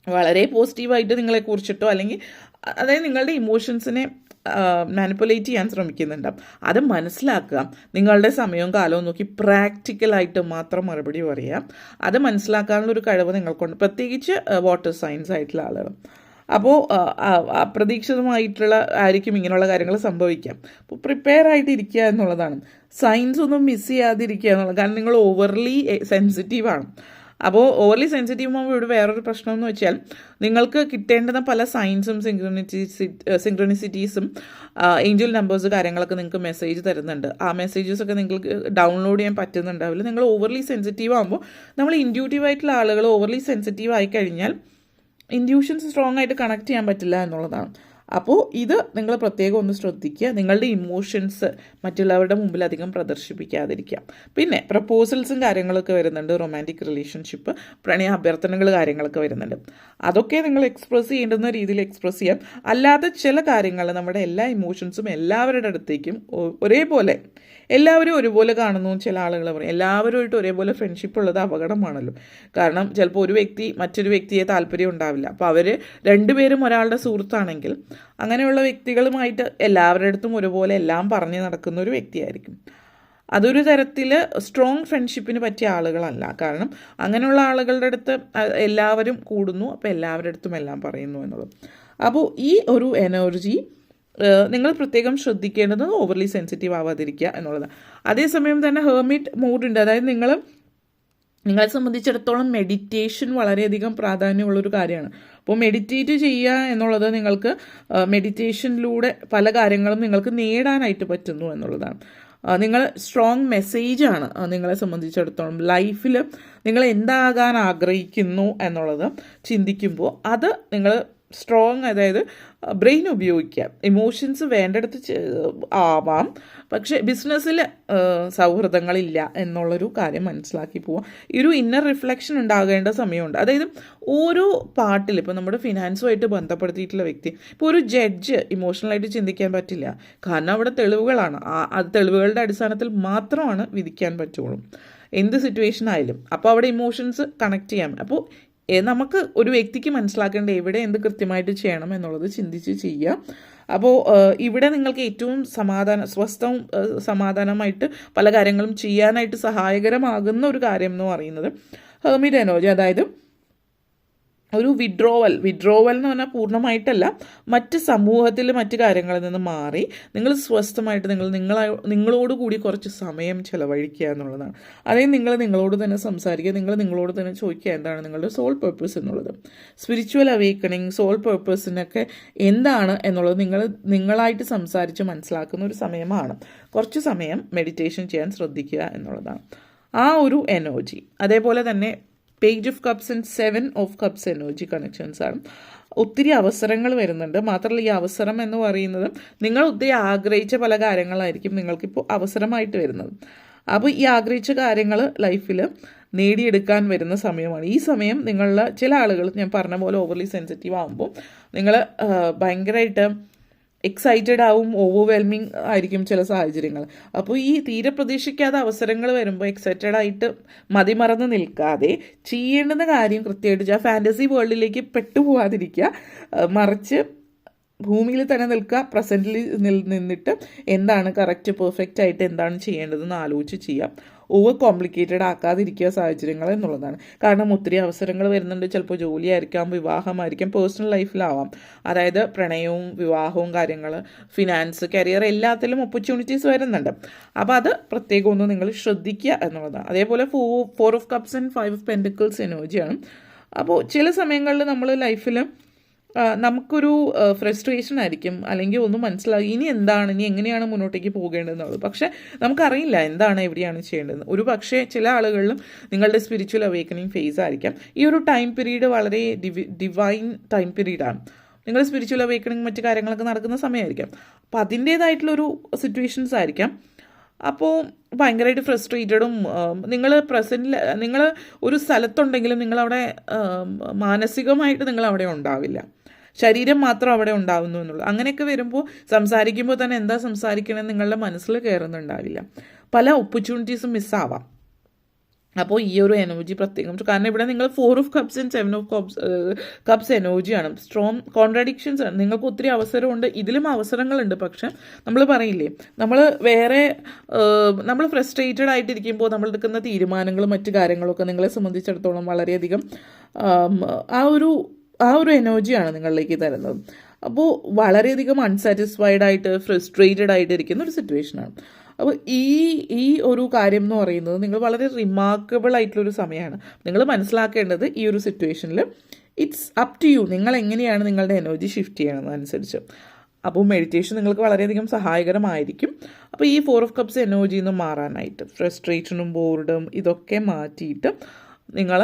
വളരെ പോസിറ്റീവായിട്ട് നിങ്ങളെക്കുറിച്ചിട്ടോ അല്ലെങ്കിൽ അതായത് നിങ്ങളുടെ ഇമോഷൻസിനെ മാനിപ്പുലേറ്റ് ചെയ്യാൻ ശ്രമിക്കുന്നുണ്ടാവും. അത് മനസ്സിലാക്കുക. നിങ്ങളുടെ സമയവും കാലവും നോക്കി പ്രാക്ടിക്കലായിട്ട് മാത്രം മറുപടി പറയാം. അത് മനസ്സിലാക്കാനുള്ളൊരു കഴിവ് നിങ്ങൾക്കുണ്ട്, പ്രത്യേകിച്ച് വാട്ടർ സയൻസ് ആയിട്ടുള്ള ആളുകൾ. അപ്പോൾ അപ്രതീക്ഷിതമായിട്ടുള്ള ആയിരിക്കും ഇങ്ങനെയുള്ള കാര്യങ്ങൾ സംഭവിക്കാം. അപ്പോൾ പ്രിപ്പയർ ആയിട്ടിരിക്കുക എന്നുള്ളതാണ്. സയൻസ് ഒന്നും മിസ് ചെയ്യാതിരിക്കുക എന്നുള്ളത്. കാരണം നിങ്ങൾ ഓവർലി സെൻസിറ്റീവാണ്. അപ്പോൾ ഓവർലി സെൻസിറ്റീവ് ആകുമ്പോൾ ഇവിടെ വേറൊരു പ്രശ്നം എന്ന് വെച്ചാൽ നിങ്ങൾക്ക് കിട്ടേണ്ടുന്ന പല സയൻസും സിങ്ക്രോണിസിറ്റീസും ഏഞ്ചൽ നമ്പേഴ്സ് കാര്യങ്ങളൊക്കെ നിങ്ങൾക്ക് മെസ്സേജ് തരുന്നുണ്ട്. ആ മെസ്സേജസൊക്കെ നിങ്ങൾക്ക് ഡൗൺലോഡ് ചെയ്യാൻ പറ്റുന്നുണ്ടാവില്ല. നിങ്ങൾ ഓവർലി സെൻസിറ്റീവ് ആകുമ്പോൾ, നമ്മൾ ഇൻഡ്യൂട്ടീവായിട്ടുള്ള ആളുകൾ ഓവർലി സെൻസിറ്റീവ് ആയി കഴിഞ്ഞാൽ ഇൻഡ്യൂഷൻസ് സ്ട്രോങ് ആയിട്ട് കണക്ട് ചെയ്യാൻ പറ്റില്ല എന്നുള്ളതാണ്. അപ്പോൾ ഇത് നിങ്ങൾ പ്രത്യേകം ഒന്ന് ശ്രദ്ധിക്കുക. നിങ്ങളുടെ ഇമോഷൻസ് മറ്റുള്ളവരുടെ മുമ്പിൽ അധികം പ്രദർശിപ്പിക്കാതിരിക്കുക. പിന്നെ പ്രപ്പോസൽസും കാര്യങ്ങളൊക്കെ വരുന്നുണ്ട്. റൊമാൻറ്റിക് റിലേഷൻഷിപ്പ്, പ്രണയ അഭ്യർത്ഥനകൾ കാര്യങ്ങളൊക്കെ വരുന്നുണ്ട്. അതൊക്കെ നിങ്ങൾ എക്സ്പ്രസ് ചെയ്യേണ്ടുന്ന രീതിയിൽ എക്സ്പ്രസ് ചെയ്യാം. അല്ലാതെ ചില കാര്യങ്ങൾ നമ്മുടെ എല്ലാ ഇമോഷൻസും എല്ലാവരുടെ അടുത്തേക്കും ഒരേപോലെ എല്ലാവരും ഒരുപോലെ കാണുന്നു. ചില ആളുകൾ പറയും എല്ലാവരുമായിട്ട് ഒരേപോലെ ഫ്രണ്ട്ഷിപ്പ് ഉള്ളത് അപകടമാണല്ലോ. കാരണം ചിലപ്പോൾ ഒരു വ്യക്തി മറ്റൊരു വ്യക്തിയെ താല്പര്യം ഉണ്ടാവില്ല. അപ്പോൾ അവർ രണ്ടുപേരും ഒരാളുടെ സുഹൃത്താണെങ്കിൽ അങ്ങനെയുള്ള വ്യക്തികളുമായിട്ട് എല്ലാവരുടെ അടുത്തും ഒരുപോലെ എല്ലാം പറഞ്ഞ് നടക്കുന്ന ഒരു വ്യക്തിയായിരിക്കും. അതൊരു തരത്തിൽ സ്ട്രോങ് ഫ്രണ്ട്ഷിപ്പിന് പറ്റിയ ആളുകളല്ല. കാരണം അങ്ങനെയുള്ള ആളുകളുടെ അടുത്ത് എല്ലാവരും കൂടുന്നു, അപ്പോൾ എല്ലാവരുടെ അടുത്തും എല്ലാം പറയുന്നു എന്നുള്ളത്. അപ്പോൾ ഈ ഒരു എനർജി നിങ്ങൾ പ്രത്യേകം ശ്രദ്ധിക്കേണ്ടത് ഓവർലി സെൻസിറ്റീവ് ആവാതിരിക്കുക എന്നുള്ളതാണ്. അതേസമയം തന്നെ ഹെർമിറ്റ് മോഡുണ്ട്. അതായത് നിങ്ങളെ സംബന്ധിച്ചിടത്തോളം മെഡിറ്റേഷൻ വളരെയധികം പ്രാധാന്യമുള്ളൊരു കാര്യമാണ്. അപ്പോൾ മെഡിറ്റേറ്റ് ചെയ്യുക എന്നുള്ളത് നിങ്ങൾക്ക് മെഡിറ്റേഷനിലൂടെ പല കാര്യങ്ങളും നിങ്ങൾക്ക് നേടാനായിട്ട് പറ്റുന്നു എന്നുള്ളതാണ്. നിങ്ങൾ സ്ട്രോങ് മെസ്സേജാണ് നിങ്ങളെ സംബന്ധിച്ചിടത്തോളം. ലൈഫിൽ നിങ്ങൾ എന്താകാൻ ആഗ്രഹിക്കുന്നു എന്നുള്ളത് ചിന്തിക്കുമ്പോൾ അത് നിങ്ങൾ സ്ട്രോങ്, അതായത് ബ്രെയിൻ ഉപയോഗിക്കുക. ഇമോഷൻസ് വേണ്ടടുത്ത് ആവാം, പക്ഷേ ബിസിനസ്സിൽ സൗഹൃദങ്ങളില്ല എന്നുള്ളൊരു കാര്യം മനസ്സിലാക്കി പോവുക. ഈ ഒരു ഇന്നർ റിഫ്ലക്ഷൻ ഉണ്ടാകേണ്ട സമയമുണ്ട്. അതായത് ഓരോ പാർട്ടിൽ ഇപ്പോൾ നമ്മുടെ ഫിനാൻസുമായിട്ട് ബന്ധപ്പെടുത്തിയിട്ടുള്ള വ്യക്തി, ഇപ്പോൾ ഒരു ജഡ്ജ് ഇമോഷണലായിട്ട് ചിന്തിക്കാൻ പറ്റില്ല, കാരണം അവിടെ തെളിവുകളാണ്. അത് തെളിവുകളുടെ അടിസ്ഥാനത്തിൽ മാത്രമാണ് വിധിക്കാൻ പറ്റുള്ളൂ എന്ത് സിറ്റുവേഷൻ ആയാലും. അപ്പോൾ അവിടെ ഇമോഷൻസ് കണക്ട് ചെയ്യാം. അപ്പോൾ നമുക്ക് ഒരു വ്യക്തിക്ക് മനസ്സിലാക്കേണ്ട എവിടെ എന്ത് കൃത്യമായിട്ട് ചെയ്യണം എന്നുള്ളത് ചിന്തിച്ച് ചെയ്യുക. അപ്പോൾ ഇവിടെ നിങ്ങൾക്ക് ഏറ്റവും സ്വസ്ഥവും സമാധാനമായിട്ട് പല കാര്യങ്ങളും ചെയ്യാനായിട്ട് സഹായകരമാകുന്ന ഒരു കാര്യം എന്ന് പറയുന്നത് ഹെർമിറ്റ് എനർജി, അതായത് ഒരു വിഡ്രോവൽ എന്ന് പറഞ്ഞാൽ പൂർണ്ണമായിട്ടല്ല, മറ്റ് സമൂഹത്തിൽ മറ്റ് കാര്യങ്ങളിൽ നിന്ന് മാറി നിങ്ങൾ സ്വസ്ഥമായിട്ട് നിങ്ങളോട് കൂടി കുറച്ച് സമയം ചിലവഴിക്കുക എന്നുള്ളതാണ്. അതായത് നിങ്ങളോട് തന്നെ സംസാരിക്കുക, നിങ്ങളോട് തന്നെ ചോദിക്കുക എന്താണ് നിങ്ങളുടെ സോൾ പർപ്പസ് എന്നുള്ളത്. സ്പിരിച്വൽ അവേക്കണിങ്, സോൾ പർപ്പസിനൊക്കെ എന്താണ് എന്നുള്ളത് നിങ്ങളായിട്ട് സംസാരിച്ച് മനസ്സിലാക്കുന്ന ഒരു സമയമാണ്. കുറച്ച് സമയം മെഡിറ്റേഷൻ ചെയ്യാൻ ശ്രദ്ധിക്കുക എന്നുള്ളതാണ് ആ ഒരു എനർജി. അതേപോലെ തന്നെ page of cups and 7 of cups energy connections ആണ്. ഒത്തിരി അവസരങ്ങൾ വരുന്നുണ്ട്. മാത്രമല്ല ഈ അവസരം എന്ന് പറയുന്നത് നിങ്ങൾ ഒത്തിരി ആഗ്രഹിച്ച പല കാര്യങ്ങളായിരിക്കും നിങ്ങൾക്കിപ്പോൾ അവസരമായിട്ട് വരുന്നത്. അപ്പോൾ ഈ ആഗ്രഹിച്ച കാര്യങ്ങൾ ലൈഫിൽ നേടിയെടുക്കാൻ വരുന്ന സമയമാണ്. ഈ സമയം നിങ്ങളിൽ ചില ആളുകൾ ഞാൻ പറഞ്ഞ പോലെ ഓവർലി സെൻസിറ്റീവ് ആകുമ്പോൾ നിങ്ങൾ ഭയങ്കരമായിട്ട് എക്സൈറ്റഡ് ആവും, ഓവർവെൽമിങ് ആയിരിക്കും ചില സാഹചര്യങ്ങൾ. അപ്പോൾ ഈ തീരെ പ്രതീക്ഷിക്കാത്ത അവസരങ്ങൾ വരുമ്പോൾ എക്സൈറ്റഡ് ആയിട്ട് മതിമറന്ന് നിൽക്കാതെ ചെയ്യേണ്ടുന്ന കാര്യം കൃത്യമായിട്ട് ഫാൻറ്റസി വേൾഡിലേക്ക് പെട്ടുപോകാതിരിക്കുക, മറിച്ച് ഭൂമിയിൽ തന്നെ നിൽക്കുക, പ്രസൻറ്റിൽ നിന്നിട്ട് എന്താണ് കറക്റ്റ് പെർഫെക്റ്റ് ആയിട്ട് എന്താണ് ചെയ്യേണ്ടതെന്ന് ആലോചിച്ച് ചെയ്യാം. ഓവർ കോംപ്ലിക്കേറ്റഡ് ആക്കാതിരിക്കുക സാഹചര്യങ്ങൾ എന്നുള്ളതാണ്. കാരണം ഒത്തിരി അവസരങ്ങൾ വരുന്നുണ്ട്. ചിലപ്പോൾ ജോലിയായിരിക്കാം, വിവാഹമായിരിക്കാം, പേഴ്സണൽ ലൈഫിലാവാം. അതായത് പ്രണയവും വിവാഹവും കാര്യങ്ങൾ, ഫിനാൻസ്, കരിയർ എല്ലാത്തിലും ഓപ്പർച്യൂണിറ്റീസ് വരുന്നുണ്ട്. അപ്പോൾ അത് പ്രത്യേകം ഒന്ന് നിങ്ങൾ ശ്രദ്ധിക്കുക എന്നുള്ളതാണ്. അതേപോലെ 4 of cups and 5 of pentacles എനർജിയാണ്. അപ്പോൾ ചില സമയങ്ങളിൽ നമ്മൾ ലൈഫിൽ നമുക്കൊരു ഫ്രസ്ട്രേഷൻ ആയിരിക്കും, അല്ലെങ്കിൽ ഒന്നും മനസ്സിലാകും ഇനി എങ്ങനെയാണ് മുന്നോട്ടേക്ക് പോകേണ്ടതെന്നുള്ളത്. പക്ഷേ നമുക്കറിയില്ല എന്താണ് എവിടെയാണ് ചെയ്യേണ്ടത്. ഒരു പക്ഷേ ചില ആളുകളിലും നിങ്ങളുടെ സ്പിരിച്വൽ അവേക്കനിങ് ഫേസ് ആയിരിക്കാം. ഈ ഒരു ടൈം പീരീഡ് വളരെ ഡിവൈൻ ടൈം പീരീഡാണ്. നിങ്ങൾ സ്പിരിച്വൽ അവേക്കനിങ് മറ്റു കാര്യങ്ങളൊക്കെ നടക്കുന്ന സമയമായിരിക്കാം. അപ്പോൾ അതിൻ്റേതായിട്ടുള്ളൊരു സിറ്റുവേഷൻസ് ആയിരിക്കാം. അപ്പോൾ ഭയങ്കരമായിട്ട് ഫ്രസ്ട്രേറ്റഡും നിങ്ങൾ ഒരു സ്ഥലത്തുണ്ടെങ്കിലും നിങ്ങളവിടെ മാനസികമായിട്ട് നിങ്ങളവിടെ ഉണ്ടാവില്ല, ശരീരം മാത്രം അവിടെ ഉണ്ടാവുന്നു എന്നുള്ളത്. അങ്ങനെയൊക്കെ വരുമ്പോൾ സംസാരിക്കുമ്പോൾ തന്നെ എന്താ സംസാരിക്കണമെന്ന് നിങ്ങളുടെ മനസ്സിൽ കയറുന്നുണ്ടാവില്ല. പല ഓപ്പർച്യൂണിറ്റീസും മിസ്സാവാം. അപ്പോൾ ഈ ഒരു എനർജി പ്രത്യേകം, കാരണം ഇവിടെ നിങ്ങൾ 4 of cups and 7 of cups എനർജിയാണ്. സ്ട്രോങ് കോൺട്രാഡിക്ഷൻസ് ആണ്. നിങ്ങൾക്ക് ഒത്തിരി അവസരമുണ്ട്, ഇതിലും അവസരങ്ങളുണ്ട്. പക്ഷെ നമ്മൾ പറയില്ലേ, നമ്മൾ ഫ്രസ്ട്രേറ്റഡ് ആയിട്ടിരിക്കുമ്പോൾ നമ്മൾ എടുക്കുന്ന തീരുമാനങ്ങളും മറ്റു കാര്യങ്ങളൊക്കെ നിങ്ങളെ സംബന്ധിച്ചിടത്തോളം വളരെയധികം ആ ഒരു എനർജിയാണ് നിങ്ങളിലേക്ക് തരുന്നത്. അപ്പോൾ വളരെയധികം അൺസാറ്റിസ്ഫൈഡ് ആയിട്ട് ഫ്രസ്ട്രേറ്റഡ് ആയിട്ടിരിക്കുന്ന ഒരു സിറ്റുവേഷനാണ്. അപ്പോൾ ഈ ഒരു കാര്യം എന്ന് പറയുന്നത് നിങ്ങൾ വളരെ റിമാർക്കബിൾ ആയിട്ടുള്ളൊരു സമയമാണ്. നിങ്ങൾ മനസ്സിലാക്കേണ്ടത് ഈ ഒരു സിറ്റുവേഷനിൽ ഇറ്റ്സ് അപ് ടു യു, നിങ്ങൾ എങ്ങനെയാണ് നിങ്ങളുടെ എനർജി ഷിഫ്റ്റ് ചെയ്യണമെന്നനുസരിച്ച്. അപ്പോൾ മെഡിറ്റേഷൻ നിങ്ങൾക്ക് വളരെയധികം സഹായകരമായിരിക്കും. അപ്പോൾ ഈ 4 ഓഫ് കപ്സ് എനർജിയിൽ നിന്ന് മാറാനായിട്ട് ഫ്രസ്ട്രേഷനും ബോർഡും ഇതൊക്കെ മാറ്റിയിട്ട് നിങ്ങൾ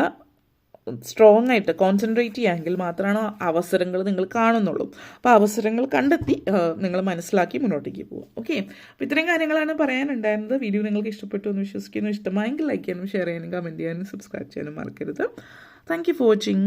സ്ട്രോങ് ആയിട്ട് കോൺസെൻട്രേറ്റ് ചെയ്യാമെങ്കിൽ മാത്രമാണ് അവസരങ്ങൾ നിങ്ങൾ കാണുന്നുള്ളൂ. അപ്പോൾ അവസരങ്ങൾ കണ്ടെത്തി നിങ്ങൾ മനസ്സിലാക്കി മുന്നോട്ടേക്ക് പോകും. ഓക്കെ, അപ്പോൾ ഇത്രയും കാര്യങ്ങളാണ് പറയാനുണ്ടായിരുന്നത്. വീഡിയോ നിങ്ങൾക്ക് ഇഷ്ടപ്പെട്ടു എന്ന് വിശ്വസിക്കുന്നു. ഇഷ്ടമായെങ്കിൽ ലൈക്ക് ചെയ്യാനും ഷെയർ ചെയ്യാനും കമൻറ്റ് ചെയ്യാനും സബ്സ്ക്രൈബ് ചെയ്യാനും മറക്കരുത്. Thank you for watching.